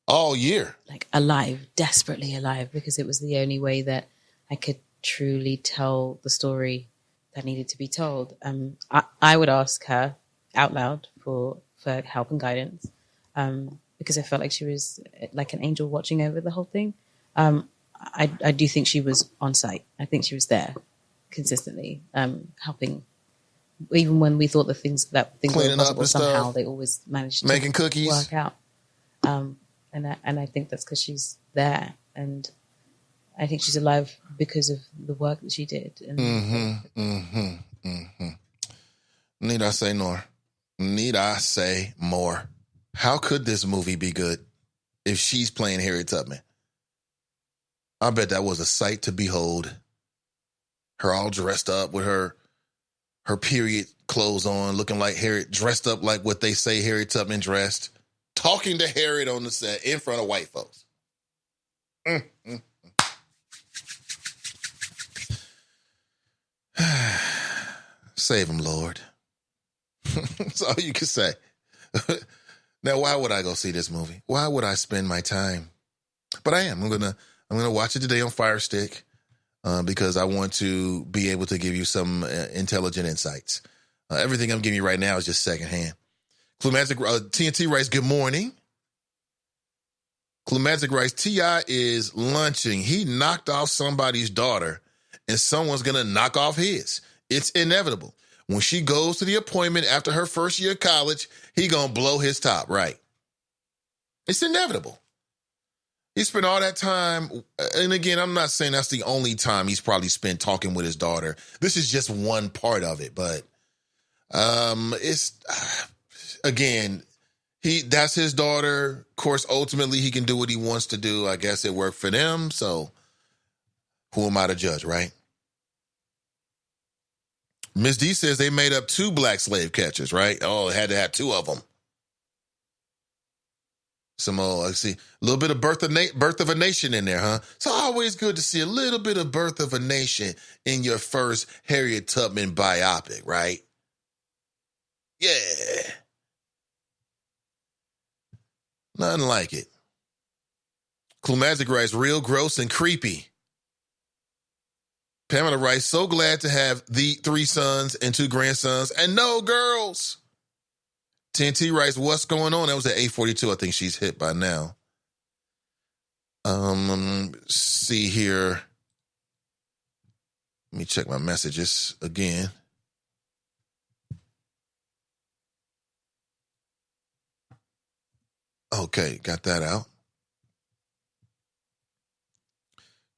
all year. Like alive, desperately alive, because it was the only way that I could truly tell the story that needed to be told. I would ask her out loud for help and guidance, because I felt like she was like an angel watching over the whole thing. I do think she was on site. I think she was there consistently, helping. Even when we thought that things were impossible, somehow stuff. They always managed to making cookies work out. And I think that's because she's there, and I think she's alive because of the work that she did. And Need I say more? Need I say more? How could this movie be good if she's playing Harriet Tubman? I bet that was a sight to behold. Her all dressed up with her period clothes on, looking like Harriet, dressed up like what they say Harriet Tubman dressed, talking to Harriet on the set in front of white folks. Save him, Lord. That's all you can say. Now, why would I go see this movie? Why would I spend my time? But I am. I'm gonna watch it today on Fire Stick because I want to be able to give you some intelligent insights. Everything I'm giving you right now is just secondhand. Climatic TNT writes, good morning. Climatic writes, T.I. is lunching. He knocked off somebody's daughter, and someone's going to knock off his. It's inevitable. When she goes to the appointment after her first year of college, he going to blow his top, right? It's inevitable. He spent all that time, and again, I'm not saying that's the only time he's probably spent talking with his daughter. This is just one part of it, but it's, again, that's his daughter. Of course, ultimately, he can do what he wants to do. I guess it worked for them, so who am I to judge, right? Miss D says they made up 2 black slave catchers, right? Oh, it had to have 2 of them. Some let's see, a little bit of birth of a nation in there, huh? It's always good to see a little bit of birth of a nation in your first Harriet Tubman biopic, right? Yeah. Nothing like it. Clumatic writes, real gross and creepy. Pamela writes, so glad to have the 3 sons and 2 grandsons and no girls. TNT writes, what's going on? That was at 8:42. I think she's hit by now. See here. Let me check my messages again. Okay, got that out.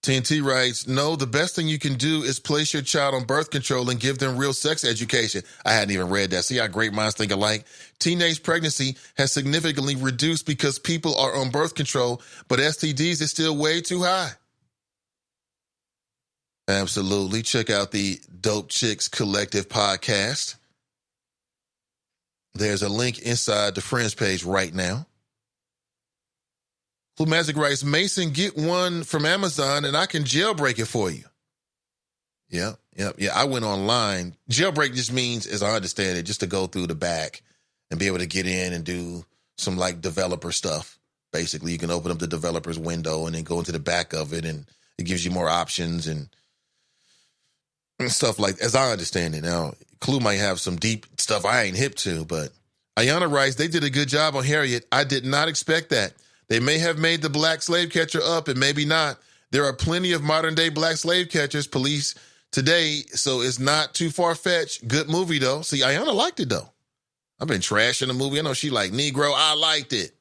TNT writes, no, the best thing you can do is place your child on birth control and give them real sex education. I hadn't even read that. See how great minds think alike? Teenage pregnancy has significantly reduced because people are on birth control, but STDs is still way too high. Absolutely. Check out the Dope Chicks Collective podcast. There's a link inside the Friends page right now. Blue Magic writes, Mason, get one from Amazon and I can jailbreak it for you. Yeah. I went online. Jailbreak just means, as I understand it, just to go through the back and be able to get in and do some like developer stuff. Basically, you can open up the developer's window and then go into the back of it, and it gives you more options and stuff like, as I understand it. Now, Clue might have some deep stuff I ain't hip to, but Ayana writes, they did a good job on Harriet. I did not expect that. They may have made the black slave catcher up and maybe not. There are plenty of modern day black slave catchers, police today, so it's not too far-fetched. Good movie, though. See, Ayana liked it, though. I've been trashing the movie. I know she like Negro. I liked it.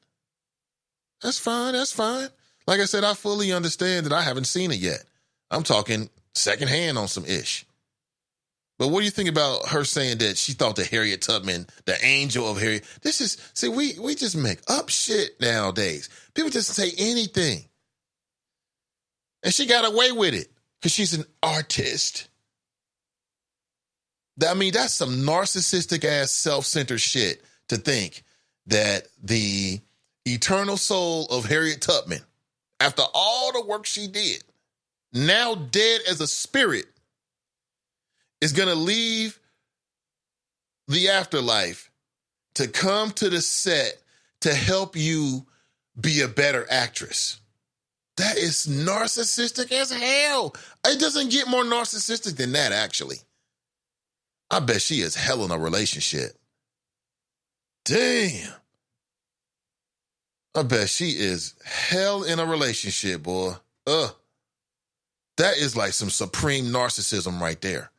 That's fine. Like I said, I fully understand that I haven't seen it yet. I'm talking secondhand on some ish. But what do you think about her saying that she thought that Harriet Tubman, the angel of Harriet, we just make up shit nowadays. People just say anything. And she got away with it because she's an artist. I mean, that's some narcissistic ass self-centered shit to think that the eternal soul of Harriet Tubman, after all the work she did, now dead as a spirit, is going to leave the afterlife to come to the set to help you be a better actress. That is narcissistic as hell. It doesn't get more narcissistic than that, actually. I bet she is hell in a relationship. Damn. I bet she is hell in a relationship, boy. That is like some supreme narcissism right there.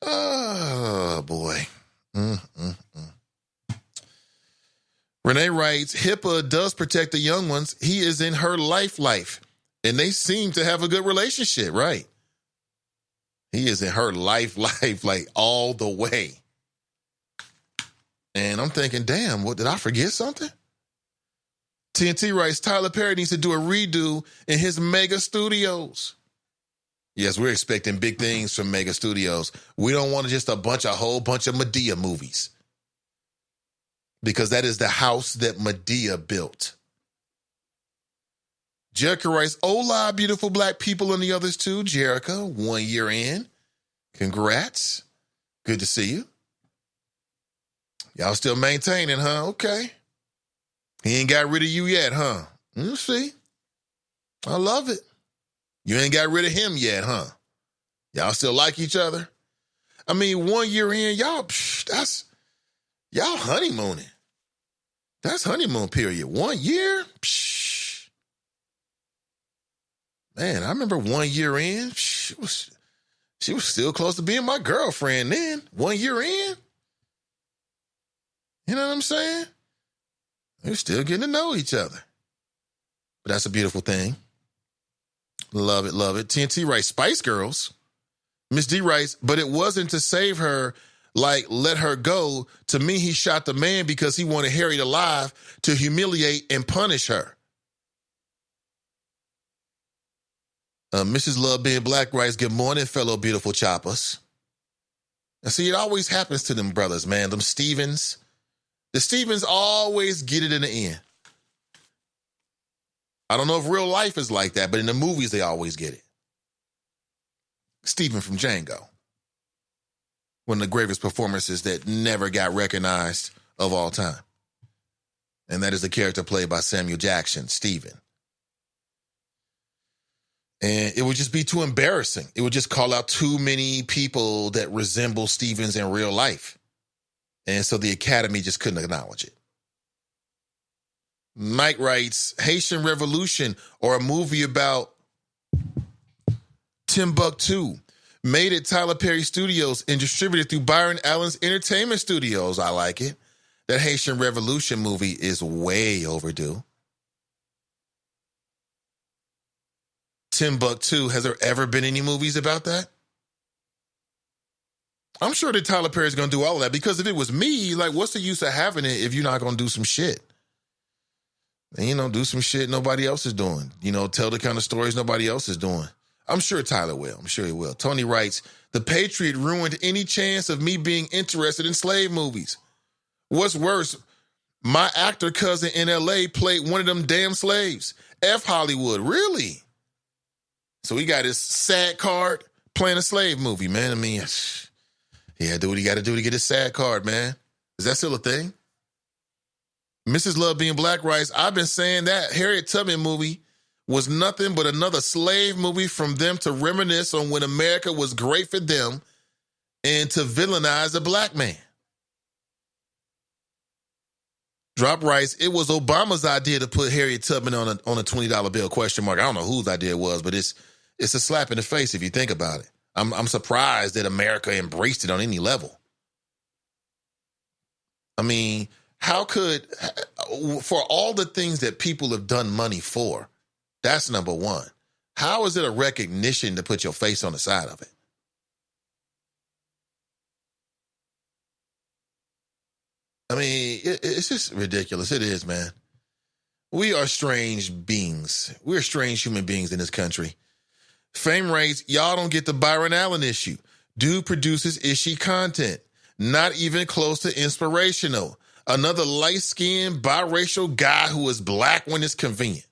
Oh, boy. Renee writes, HIPAA does protect the young ones. He is in her life, and they seem to have a good relationship, right? He is in her life, like all the way. And I'm thinking, damn, what, did I forget something? TNT writes, Tyler Perry needs to do a redo in his mega studios. Yes, we're expecting big things from mega studios. We don't want just a whole bunch of Madea movies. Because that is the house that Madea built. Jerica writes, hola, beautiful black people and the others too. Jerica, 1 year in. Congrats. Good to see you. Y'all still maintaining, huh? Okay. He ain't got rid of you yet, huh? We'll see. I love it. You ain't got rid of him yet, huh? Y'all still like each other? I mean, 1 year in, y'all honeymooning. That's honeymoon period. 1 year? Man, I remember 1 year in, she was still close to being my girlfriend then. 1 year in? You know what I'm saying? They're still getting to know each other. But that's a beautiful thing. Love it, love it. TNT writes, Spice Girls. Miss D writes, but it wasn't to save her, like let her go. To me, he shot the man because he wanted Harriet alive to humiliate and punish her. Mrs. Love Being Black writes, good morning, fellow beautiful choppers. And see, it always happens to them brothers, man. Them Stevens. The Stevens always get it in the end. I don't know if real life is like that, but in the movies, they always get it. Steven from Django. One of the greatest performances that never got recognized of all time. And that is the character played by Samuel Jackson, Steven. And it would just be too embarrassing. It would just call out too many people that resemble Stevens in real life. And so the Academy just couldn't acknowledge it. Mike writes, Haitian Revolution, or a movie about Timbuktu, made at Tyler Perry Studios and distributed through Byron Allen's Entertainment Studios. I like it. That Haitian Revolution movie is way overdue. Timbuktu. Has there ever been any movies about that? I'm sure that Tyler Perry's going to do all of that, because if it was me, like, what's the use of having it if you're not going to do some shit? And, do some shit nobody else is doing. Tell the kind of stories nobody else is doing. I'm sure Tyler will. I'm sure he will. Tony writes, The Patriot ruined any chance of me being interested in slave movies. What's worse, my actor cousin in L.A. played one of them damn slaves. F Hollywood, really? So he got his SAG card playing a slave movie, man. I mean, yeah, do what he got to do to get his SAG card, man. Is that still a thing? Mrs. Love Being Black writes, I've been saying that Harriet Tubman movie was nothing but another slave movie from them to reminisce on when America was great for them and to villainize a black man. Drop writes, it was Obama's idea to put Harriet Tubman on a $20 bill, question mark. I don't know whose idea it was, but it's a slap in the face if you think about it. I'm surprised that America embraced it on any level. I mean, how could, for all the things that people have done money for, that's number one. How is it a recognition to put your face on the side of it? I mean, it's just ridiculous. It is, man. We are strange beings. We're strange human beings in this country. Fame writes, y'all don't get the Byron Allen issue. Dude produces ishy content. Not even close to inspirational. Another light-skinned, biracial guy who is black when it's convenient.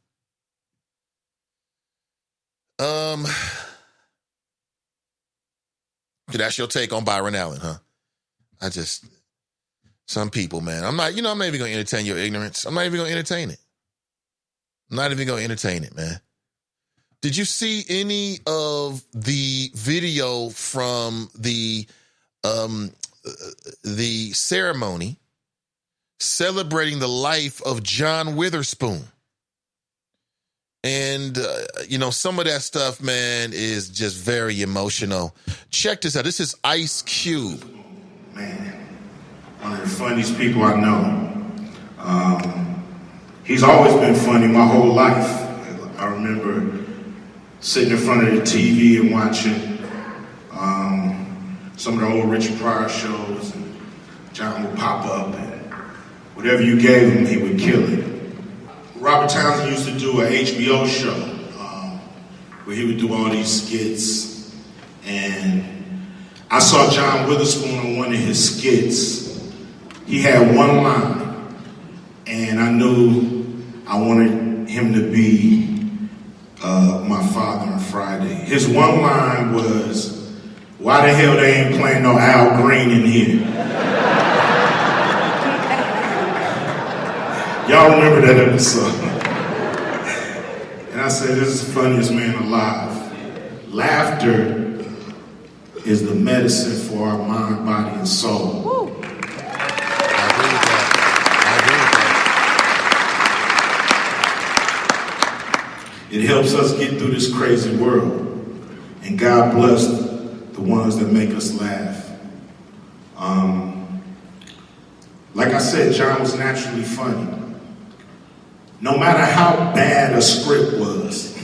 That's your take on Byron Allen, huh? Some people, man. I'm not even going to entertain your ignorance. I'm not even going to entertain it. I'm not even going to entertain it, man. Did you see any of the video from the ceremony celebrating the life of John Witherspoon? And, some of that stuff, man, is just very emotional. Check this out. This is Ice Cube. Man, one of the funniest people I know. He's always been funny my whole life. I remember sitting in front of the TV and watching some of the old Richard Pryor shows, and John would pop up, and whatever you gave him, he would kill it. Robert Townsend used to do an HBO show where he would do all these skits, and I saw John Witherspoon on one of his skits. He had one line, and I knew I wanted him to be my father on Friday. His one line was, why the hell they ain't playing no Al Green in here? Y'all remember that episode? And I said, this is the funniest man alive. Laughter is the medicine for our mind, body, and soul. Woo. I agree with that. It helps us get through this crazy world. And God bless the ones that make us laugh. Like I said, John was naturally funny. No matter how bad a script was.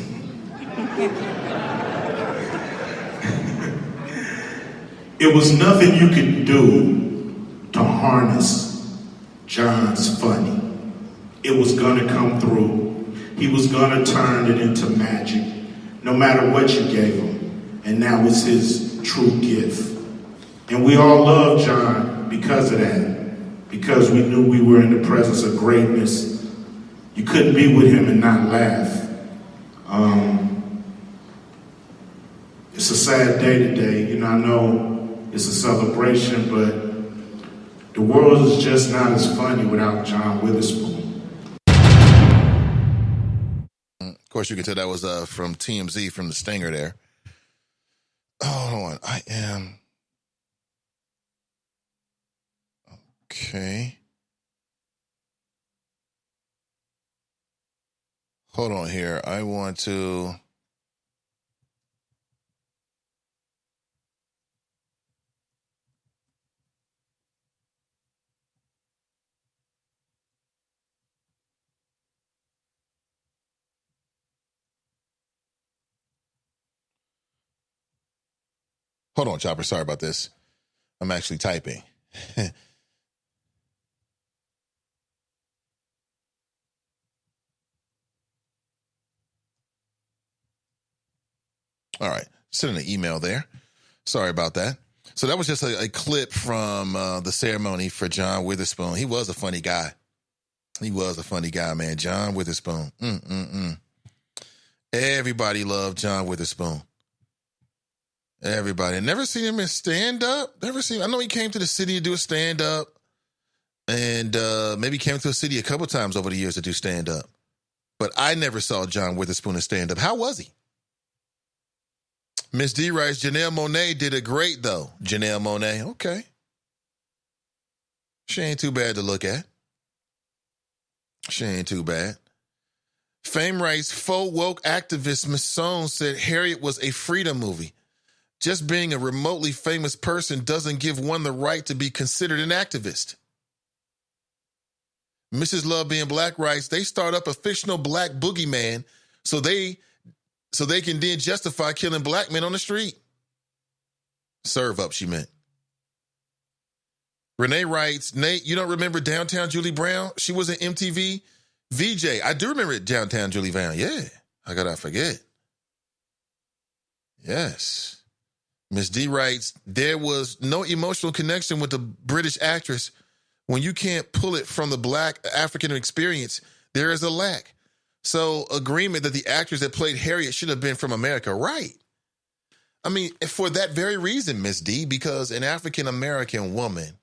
It was nothing you could do to harness John's funny. It was gonna come through. He was gonna turn it into magic, no matter what you gave him. And that was his true gift. And we all love John because of that. Because we knew we were in the presence of greatness. You couldn't be with him and not laugh. It's a sad day today. I know it's a celebration, but the world is just not as funny without John Witherspoon. Of course, you can tell that was from TMZ, from the Stinger there. Oh, hold on. I am... Okay. Hold on here. I want to... Hold on, Chopper. Sorry about this. I'm actually typing. All right. Sending an email there. Sorry about that. So that was just a clip from the ceremony for John Witherspoon. He was a funny guy. He was a funny guy, man. John Witherspoon. Everybody loved John Witherspoon. Everybody. Never seen him in stand-up. I know he came to the city to do a stand-up. And maybe came to the city a couple times over the years to do stand-up. But I never saw John Witherspoon in stand-up. How was he? Miss D writes, Janelle Monáe did it great, though. Janelle Monáe, okay. She ain't too bad to look at. She ain't too bad. Fame writes, faux woke activist Miss Sohn said Harriet was a freedom movie. Just being a remotely famous person doesn't give one the right to be considered an activist. Mrs. Love Being Black writes, they start up a fictional black boogeyman so they can then justify killing black men on the street. Serve up, she meant. Renee writes, Nate, you don't remember Downtown Julie Brown? She was an MTV VJ. I do remember Downtown Julie Brown. Yeah, how could I forget? Yes. Miss D writes, there was no emotional connection with the British actress. When you can't pull it from the black African experience, there is a lack. So agreement that the actress that played Harriet should have been from America, right? I mean, for that very reason, Miss D, because an African-American woman,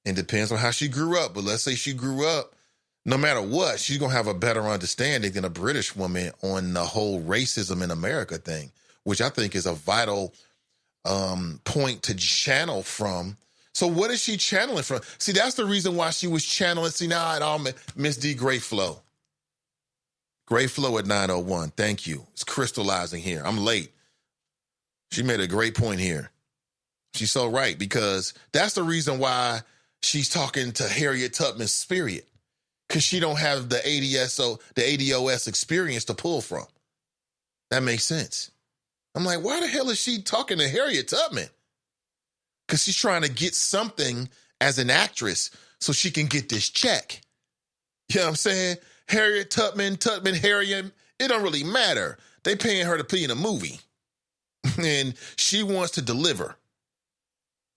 it depends on how she grew up, but let's say she grew up, no matter what, she's going to have a better understanding than a British woman on the whole racism in America thing, which I think is a vital point to channel from. So what is she channeling from? See, that's the reason why she was channeling. See, now it all, Miss D, great flow. Great flow at 9:01. Thank you. It's crystallizing here. I'm late. She made a great point here. She's so right, because that's the reason why she's talking to Harriet Tubman's spirit, because she don't have the ADOS experience to pull from. That makes sense. I'm like, why the hell is she talking to Harriet Tubman? Because she's trying to get something as an actress so she can get this check. You know what I'm saying? Harriet Tubman, Harriet, it don't really matter. They paying her to be in a movie. And she wants to deliver.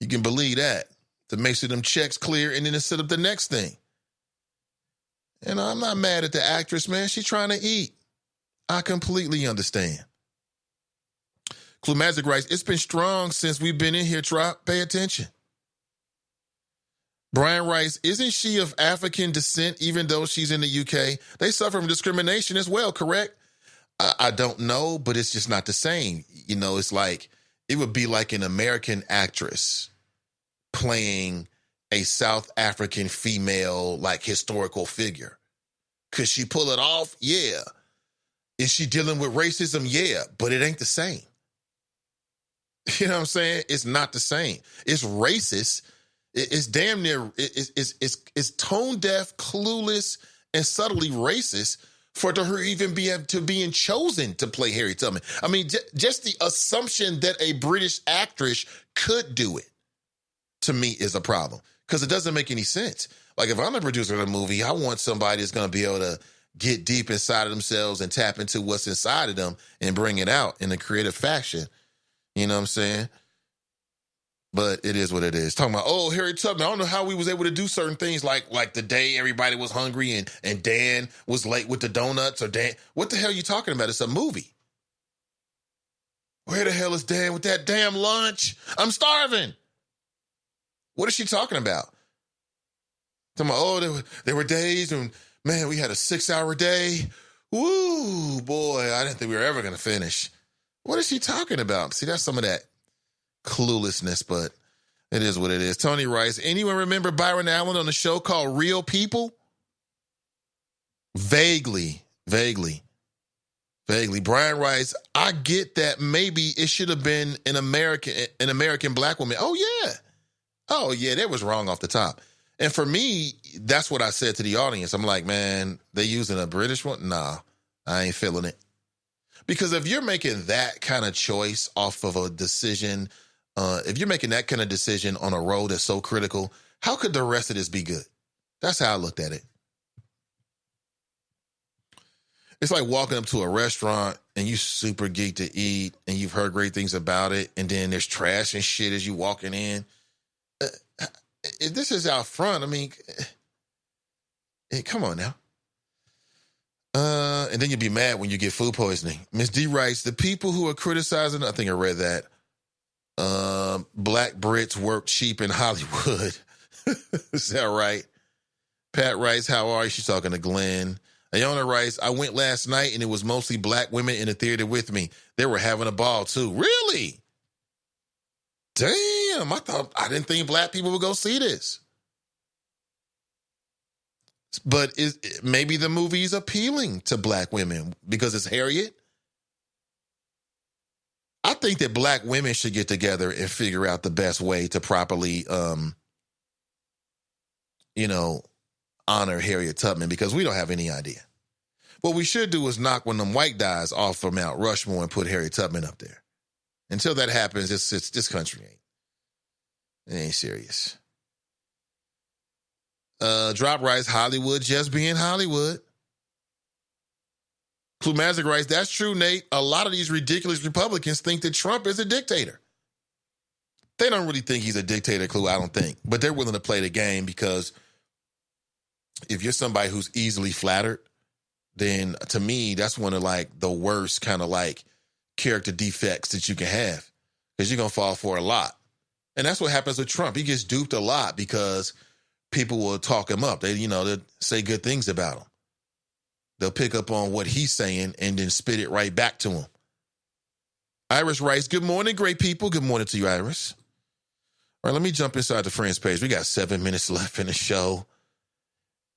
You can believe that. To make sure them checks clear and then to set up the next thing. And I'm not mad at the actress, man. She's trying to eat. I completely understand. Clumazic writes, it's been strong since we've been in here, Trop. Pay attention. Brian writes, isn't she of African descent even though she's in the UK? They suffer from discrimination as well, correct? I don't know, but it's just not the same. You know, it's like, it would be like an American actress playing a South African female, like, historical figure. Could she pull it off? Yeah. Is she dealing with racism? Yeah, but it ain't the same. You know what I'm saying? It's not the same. It's racist. It's damn near, it's tone deaf, clueless, and subtly racist for her even being chosen to play Harriet Tubman. I mean, just the assumption that a British actress could do it, to me, is a problem. Because it doesn't make any sense. Like, if I'm a producer of a movie, I want somebody that's going to be able to get deep inside of themselves and tap into what's inside of them and bring it out in a creative fashion. You know what I'm saying? But it is what it is. Talking about, oh, Harriet Tubman, I don't know how we was able to do certain things like the day everybody was hungry and Dan was late with the donuts, or Dan. What the hell are you talking about? It's a movie. Where the hell is Dan with that damn lunch? I'm starving. What is she talking about? Talking about, oh, there were days when, man, we had a 6-hour day. Woo, boy, I didn't think we were ever going to finish. What is she talking about? See, that's some of that cluelessness, but it is what it is. Tony writes, anyone remember Byron Allen on the show called Real People? Vaguely. Brian writes, I get that maybe it should have been an American black woman. Oh, yeah, that was wrong off the top. And for me, that's what I said to the audience. I'm like, man, they using a British one? Nah, I ain't feeling it. Because if you're making that kind of choice off of a decision If you're making that kind of decision on a road that's so critical, how could the rest of this be good? That's how I looked at it. It's like walking up to a restaurant and you super geek to eat and you've heard great things about it, and then there's trash and shit as you walking in. If this is out front, I mean, come on now. And then you'd be mad when you get food poisoning. Miss D writes, the people who are criticizing, I think I read that, black Brits work cheap in Hollywood. Is that right? Pat writes, how are you? She's talking to Glenn. Ayona writes, I went last night and it was mostly black women in the theater with me. They were having a ball too. Really? Damn, I didn't think black people would go see this. But maybe the movie is appealing to black women because it's Harriet. I think that black women should get together and figure out the best way to properly, honor Harriet Tubman, because we don't have any idea. What we should do is knock one of them white guys off from Mount Rushmore and put Harriet Tubman up there. Until that happens, it's this country ain't serious. Drop writes, Hollywood just being Hollywood. Plumazic writes, that's true, Nate. A lot of these ridiculous Republicans think that Trump is a dictator. They don't really think he's a dictator, Clue, I don't think. But they're willing to play the game because if you're somebody who's easily flattered, then to me, that's one of like the worst kind of like character defects that you can have, because you're going to fall for a lot. And that's what happens with Trump. He gets duped a lot because people will talk him up. They'll say good things about him. They'll pick up on what he's saying and then spit it right back to him. Iris writes, good morning, great people. Good morning to you, Iris. All right, let me jump inside the friends page. We got 7 minutes left in the show.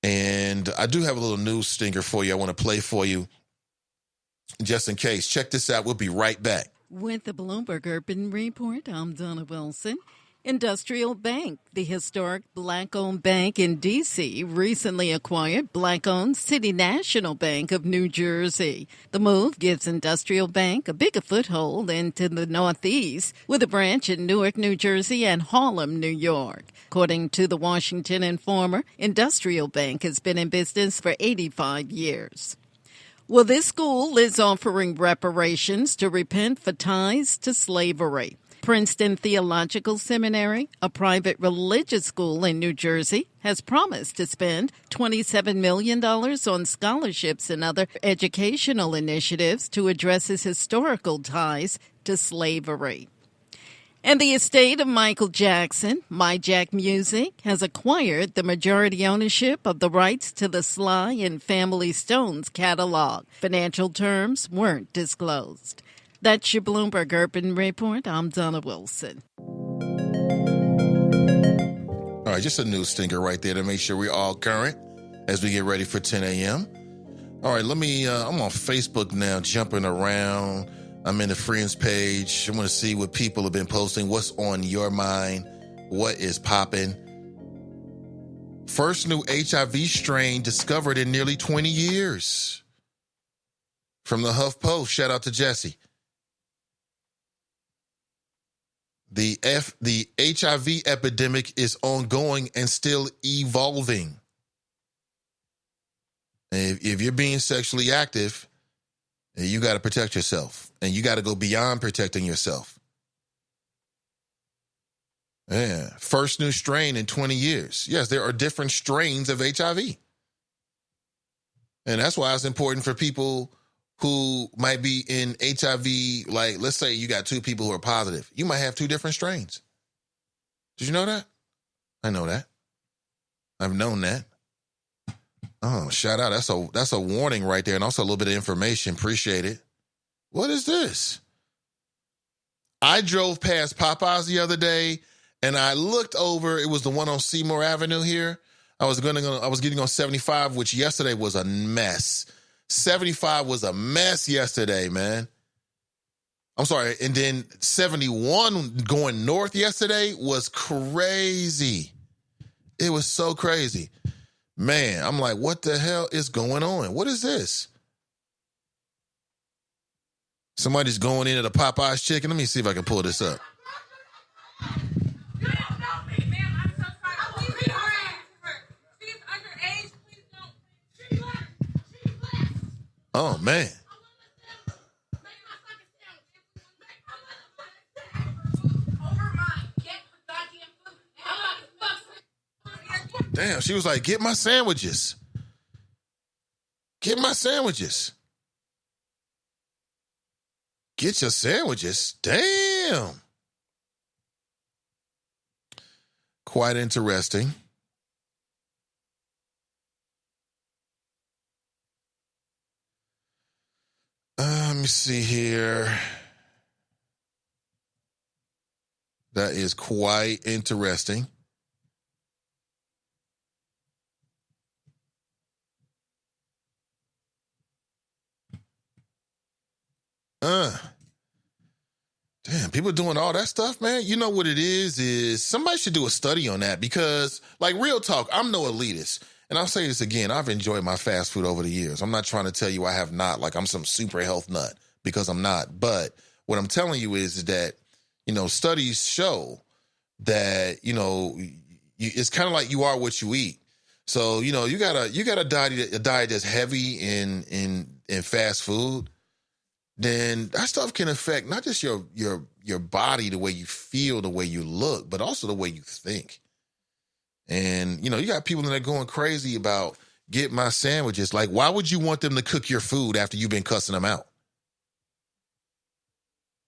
And I do have a little news stinger for you I want to play for you just in case. Check this out. We'll be right back. With the Bloomberg Urban Report, I'm Donna Wilson. Industrial Bank, the historic black-owned bank in D.C., recently acquired black-owned City National Bank of New Jersey. The move gives Industrial Bank a bigger foothold into the Northeast, with a branch in Newark, New Jersey, and Harlem, New York. According to the Washington Informer, Industrial Bank has been in business for 85 years. Well, this school is offering reparations to repent for ties to slavery. Princeton Theological Seminary, a private religious school in New Jersey, has promised to spend $27 million on scholarships and other educational initiatives to address its historical ties to slavery. And the estate of Michael Jackson, My Jack Music, has acquired the majority ownership of the rights to the Sly and Family Stones catalog. Financial terms weren't disclosed. That's your Bloomberg Urban Report. I'm Donna Wilson. All right, just a news stinger right there to make sure we're all current as we get ready for 10 a.m. All right, I'm on Facebook now, jumping around. I'm in the friends page. I want to see what people have been posting. What's on your mind? What is popping? First new HIV strain discovered in nearly 20 years. From the HuffPost, shout out to Jesse. The HIV epidemic is ongoing and still evolving. If you're being sexually active, you got to protect yourself, and you got to go beyond protecting yourself. Yeah, first new strain in 20 years. Yes, there are different strains of HIV. And that's why it's important for people who might be in HIV, like let's say you got two people who are positive. You might have two different strains. Did you know that? I know that. I've known that. Oh, shout out. That's a warning right there, and also a little bit of information. Appreciate it. What is this? I drove past Popeyes the other day, and I looked over. It was the one on Seymour Avenue here. I was getting on 75, which yesterday was a mess. 75 was a mess yesterday, man. I'm sorry. And then 71 going north yesterday was crazy. It was so crazy. Man, I'm like, what the hell is going on? What is this? Somebody's going into the Popeyes chicken. Let me see if I can pull this up. Oh, man. Damn, she was like, get my sandwiches. Get my sandwiches. Get your sandwiches. Damn. Quite interesting. Let me see here. That is quite interesting. Damn, people doing all that stuff, man. You know what it is somebody should do a study on that because, like, real talk, I'm no elitist. And I'll say this again, I've enjoyed my fast food over the years. I'm not trying to tell you I have not, like I'm some super health nut, because I'm not. But what I'm telling you is that, you know, studies show that, you know, it's kind of like you are what you eat. So, you know, you got a diet that's heavy in fast food, then that stuff can affect not just your body, the way you feel, the way you look, but also the way you think. And, you know, you got people that are going crazy about get my sandwiches. Like, why would you want them to cook your food after you've been cussing them out?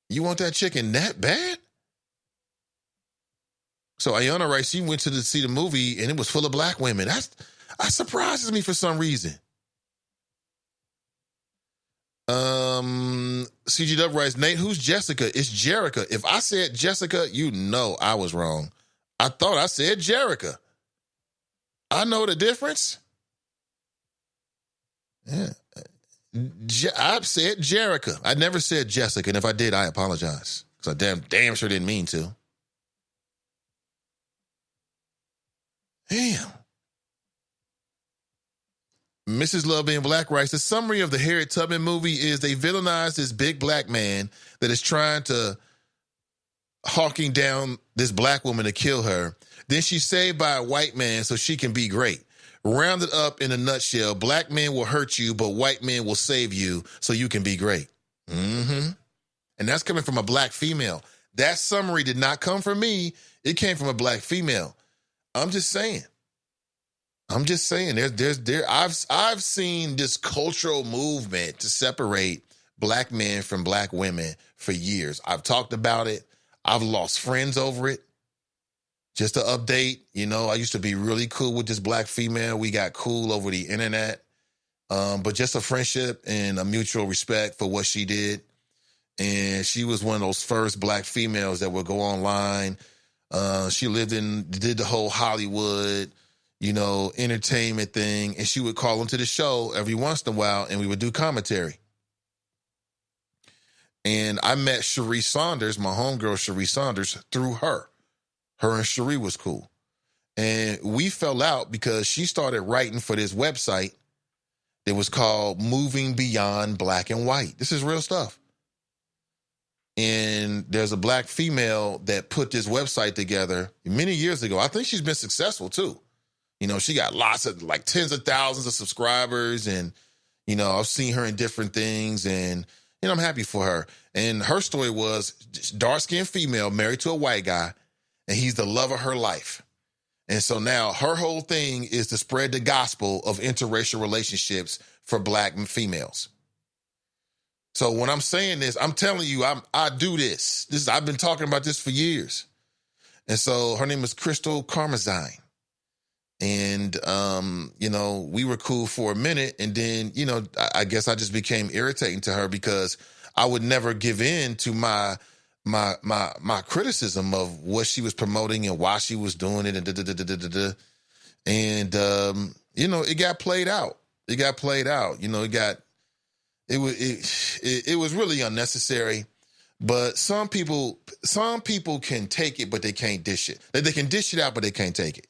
You want that chicken that bad? So Ayanna writes, she went to see the movie and it was full of black women. That surprises me for some reason. CG Dub writes, Nate, who's Jessica? It's Jerica. If I said Jessica, you know I was wrong. I thought I said Jerica. I know the difference. Yeah. I said Jerica. I never said Jessica, and if I did, I apologize. Because I damn sure didn't mean to. Damn. Mrs. Love Being Black writes, the summary of the Harriet Tubman movie is they villainize this big black man that is trying to hawking down this black woman to kill her. Then she's saved by a white man so she can be great. Rounded up in a nutshell, black men will hurt you, but white men will save you so you can be great. Mm-hmm. And that's coming from a black female. That summary did not come from me. It came from a black female. I'm just saying. I've seen this cultural movement to separate black men from black women for years. I've talked about it. I've lost friends over it. Just to update, you know, I used to be really cool with this black female. We got cool over the internet. But just a friendship and a mutual respect for what she did. And she was one of those first black females that would go online. She did the whole Hollywood, you know, entertainment thing. And she would call into the show every once in a while and we would do commentary. And I met Cherie Saunders, my homegirl Cherie Saunders, through her. Her and Cherie was cool. And we fell out because she started writing for this website that was called Moving Beyond Black and White. This is real stuff. And there's a black female that put this website together many years ago. I think she's been successful too. You know, she got lots of, like, tens of thousands of subscribers. And, you know, I've seen her in different things. And, you know, I'm happy for her. And her story was dark-skinned female married to a white guy. And he's the love of her life. And so now her whole thing is to spread the gospel of interracial relationships for black females. So when I'm saying this, I'm telling you, I do this. I've been talking about this for years. And so her name is Crystal Carmazine. And, you know, we were cool for a minute. And then, you know, I guess I just became irritating to her because I would never give in to my criticism of what she was promoting and why she was doing it and you know, it got played out. You know, it was really unnecessary. But some people can take it, but they can't dish it. They can dish it out, but they can't take it.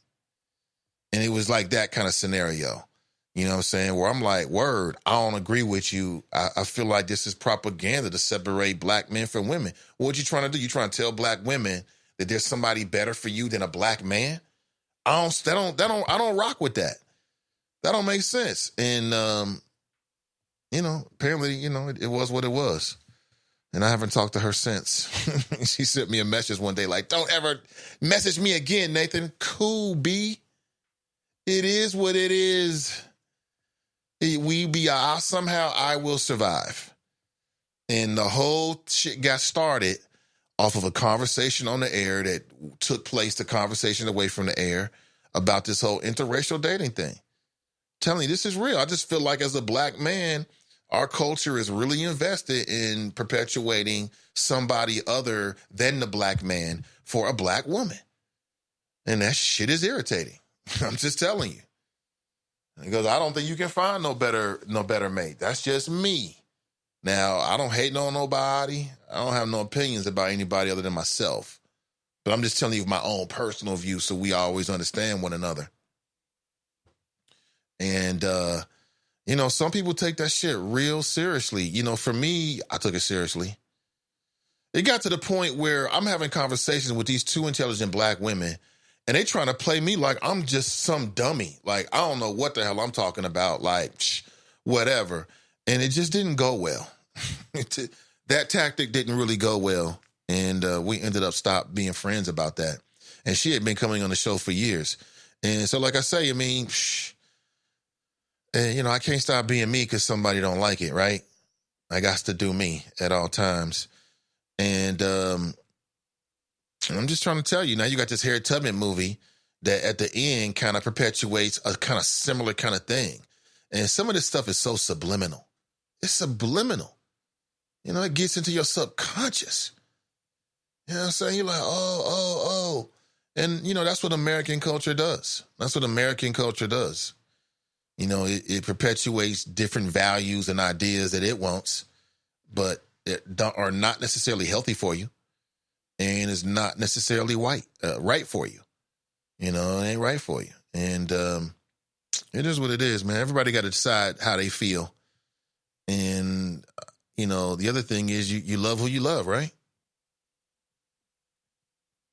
And it was like that kind of scenario. You know what I'm saying? Where I'm like, word, I don't agree with you. I feel like this is propaganda to separate black men from women. What you trying to do? You trying to tell black women that there's somebody better for you than a black man? I don't rock with that. That don't make sense. And apparently, it was what it was. And I haven't talked to her since. She sent me a message one day like, don't ever message me again, Nathan. Cool, B. It is what it is. Somehow I will survive. And the whole shit got started off of a conversation on the air that took place, the conversation away from the air, about this whole interracial dating thing. Telling you, this is real. I just feel like as a black man, our culture is really invested in perpetuating somebody other than the black man for a black woman. And that shit is irritating. I'm just telling you. Because I don't think you can find no better mate. That's just me. Now, I don't hate on nobody. I don't have no opinions about anybody other than myself. But I'm just telling you my own personal view so we always understand one another. And, some people take that shit real seriously. For me, I took it seriously. It got to the point where I'm having conversations with these two intelligent black women, and they trying to play me like I'm just some dummy. Like, I don't know what the hell I'm talking about. Like, whatever. And it just didn't go well. That tactic didn't really go well. And we ended up stopped being friends about that. And she had been coming on the show for years. And so, like I say, I can't stop being me because somebody don't like it, right? I got to do me at all times. And I'm just trying to tell you, now you got this Harriet Tubman movie that at the end kind of perpetuates a kind of similar kind of thing. And some of this stuff is so subliminal. It's subliminal. It gets into your subconscious. You know what I'm saying? You're like, oh. And, that's what American culture does. That's what American culture does. It perpetuates different values and ideas that it wants, but are not necessarily healthy for you and is not necessarily right for you. It ain't right for you. And it is what it is, man. Everybody got to decide how they feel. And, the other thing is you love who you love, right?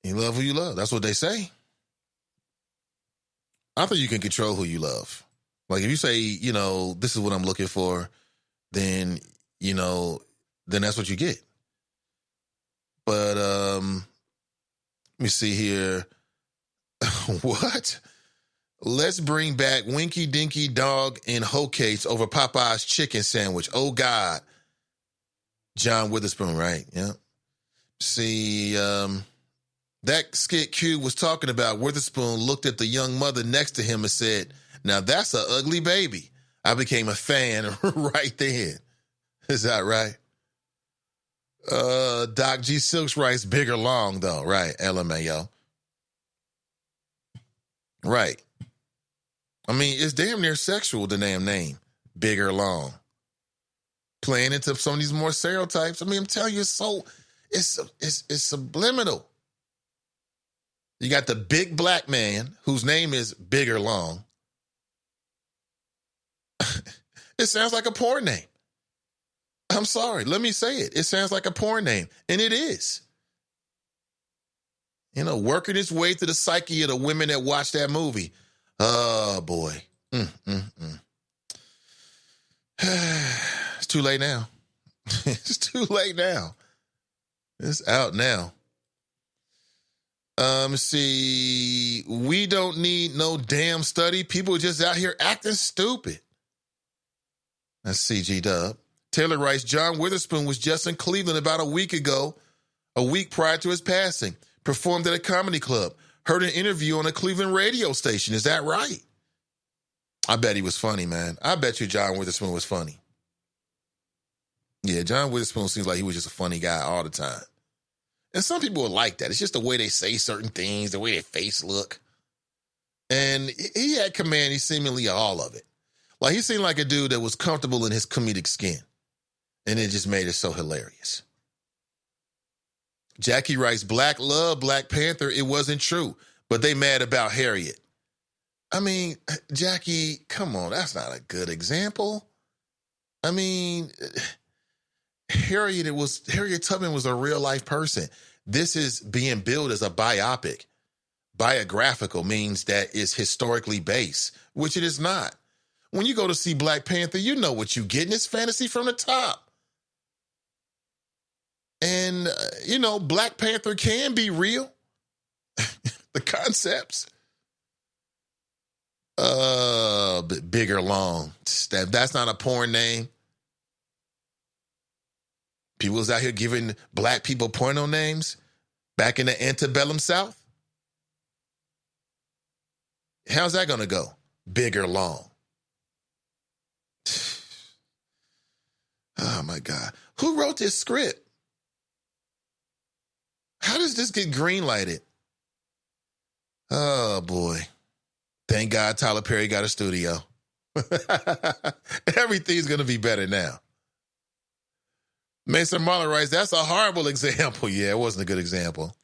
You love who you love. That's what they say. I think you can control who you love. Like if you say, this is what I'm looking for, then that's what you get. But let me see here. What? Let's bring back Winky Dinky Dog and Ho-Cates over Popeye's chicken sandwich. Oh God. John Witherspoon, right? Yeah. See, that skit Q was talking about, Witherspoon looked at the young mother next to him and said, now that's an ugly baby. I became a fan right then. Is that right? Doc G. Silks writes big or long though. Right. LMAO. Right. It's damn near sexual, the damn name. Big or long. Playing into some of these more stereotypes. I'm telling you, it's subliminal. You got the big black man whose name is Big or Long. It sounds like a porn name. I'm sorry. Let me say it. It sounds like a porn name. And it is. Working its way through the psyche of the women that watch that movie. Oh, boy. It's too late now. It's too late now. It's out now. See, we don't need no damn study. People are just out here acting stupid. That's CG Dub. Taylor writes, John Witherspoon was just in Cleveland about a week ago, a week prior to his passing. Performed at a comedy club. Heard an interview on a Cleveland radio station. Is that right? I bet he was funny, man. I bet you John Witherspoon was funny. Yeah, John Witherspoon seems like he was just a funny guy all the time. And some people are like that. It's just the way they say certain things, the way their face look. And he had command, seemingly all of it. Like he seemed like a dude that was comfortable in his comedic skin. And it just made it so hilarious. Jackie writes, Black love Black Panther. It wasn't true, but they mad about Harriet. Jackie, come on. That's not a good example. Harriet Tubman was a real life person. This is being billed as a biopic. Biographical means that it's historically based, which it is not. When you go to see Black Panther, you know what you getting. It's fantasy from the top. And, Black Panther can be real. The concepts. Bigger Long. That's not a porn name. People was out here giving black people porno names back in the antebellum South. How's that going to go? Bigger Long. Oh, my God. Who wrote this script? How does this get greenlighted? Oh, boy. Thank God Tyler Perry got a studio. Everything's going to be better now. Mason Marlon writes, that's a horrible example. Yeah, it wasn't a good example.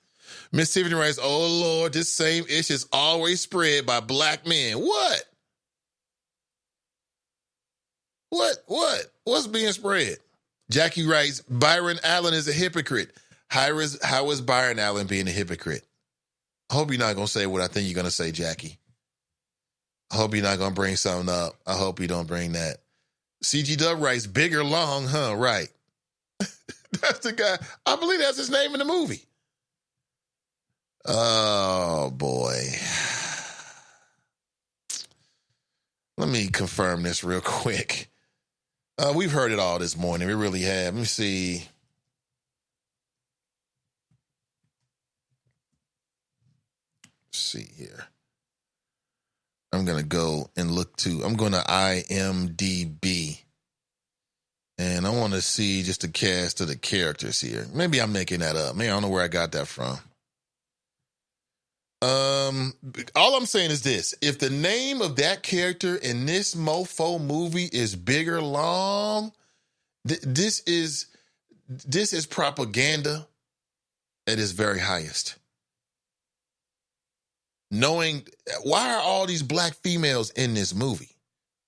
Miss Tiffany writes, oh, Lord, this same issue is always spread by black men. What? What's being spread? Jackie writes, Byron Allen is a hypocrite. How is Byron Allen being a hypocrite? I hope you're not going to say what I think you're going to say, Jackie. I hope you're not going to bring something up. I hope you don't bring that. CG Dub writes, Bigger Long, huh? Right. That's the guy. I believe that's his name in the movie. Oh, boy. Let me confirm this real quick. We've heard it all this morning. We really have. Let me see. Let's see here. I'm going to go and I'm going to IMDb. And I want to see just the cast of the characters here. Maybe I'm making that up. Maybe I don't know where I got that from. All I'm saying is this. If the name of that character in this mofo movie is Bigger Long, this is propaganda at its very highest. Knowing, why are all these black females in this movie?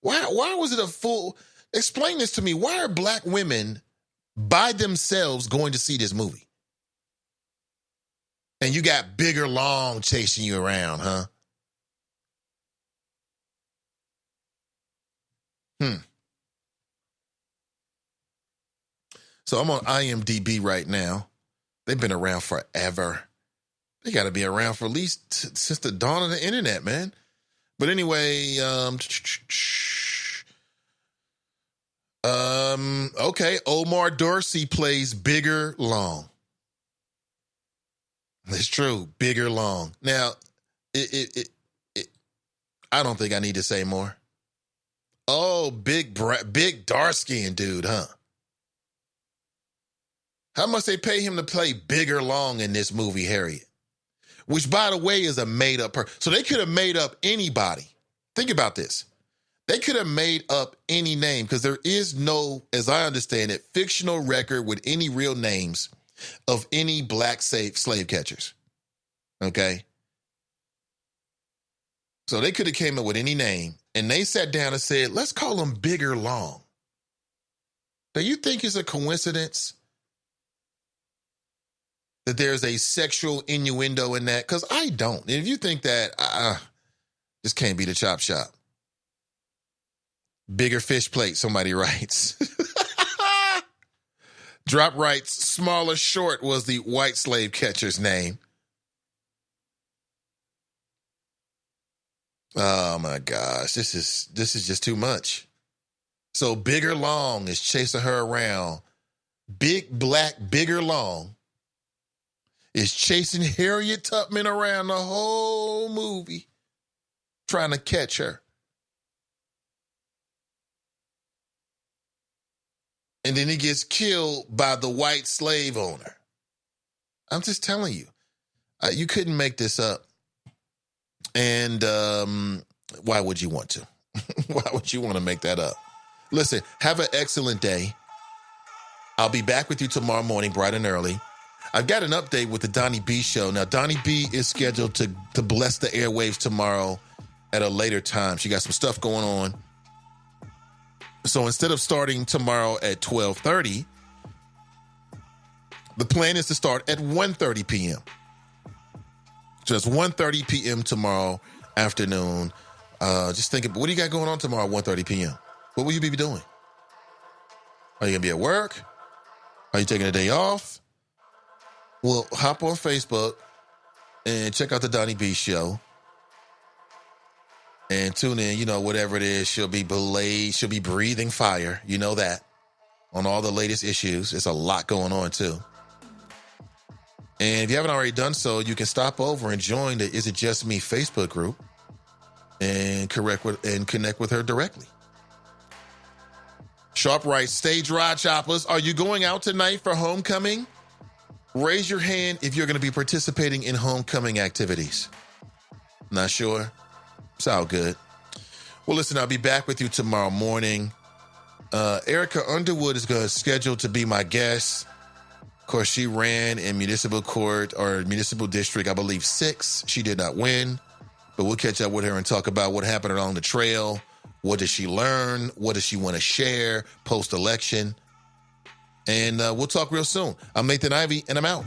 Why was it a full... Explain this to me. Why are black women by themselves going to see this movie? And you got Bigger Long chasing you around, huh? So I'm on IMDb right now. They've been around forever. They got to be around for at least since the dawn of the internet, man. But anyway, okay, Omar Dorsey plays Bigger Long. It's true, Bigger Long. Now, I don't think I need to say more. Oh, big dark-skinned dude, huh? How much they pay him to play Bigger Long in this movie, Harriet? Which, by the way, is a made-up person. So they could have made up anybody. Think about this. They could have made up any name because there is no, as I understand it, fictional record with any real names of any black slave catchers. Okay? So they could have came up with any name, and they sat down and said, let's call him Bigger Long. Do you think it's a coincidence that there's a sexual innuendo in that? Because I don't. And if you think that, this can't be the chop shop. Bigger fish plate, somebody writes. Drop writes, Smaller Short was the white slave catcher's name. Oh my gosh, this is just too much. So Bigger Long is chasing her around. Big black Bigger Long is chasing Harriet Tubman around the whole movie, trying to catch her. And then he gets killed by the white slave owner. I'm just telling you, you couldn't make this up. And why would you want to? Why would you want to make that up? Listen, have an excellent day. I'll be back with you tomorrow morning, bright and early. I've got an update with the Donnie B show. Now, Donnie B is scheduled to bless the airwaves tomorrow at a later time. She got some stuff going on. So instead of starting tomorrow at 12:30, the plan is to start at 1:30 p.m. So it's 1:30 p.m. tomorrow afternoon. Just think, what do you got going on tomorrow at 1:30 p.m.? What will you be doing? Are you going to be at work? Are you taking a day off? Well, hop on Facebook and check out the Donnie B Show. And tune in, whatever it is, she'll be breathing fire. You know that. On all the latest issues. There's a lot going on, too. And if you haven't already done so, you can stop over and join the Is It Just Me Facebook group and connect with her directly. Sharp Right, Stage Rod Choppers, are you going out tonight for homecoming? Raise your hand if you're going to be participating in homecoming activities. Not sure? It's all good. Well, listen, I'll be back with you tomorrow morning. Erica Underwood is scheduled to be my guest. Of course, she ran in municipal court or municipal district, I believe 6. She did not win, but we'll catch up with her and talk about what happened along the trail. What did she learn? What does she want to share post-election? And we'll talk real soon. I'm Nathan Ivey, and I'm out.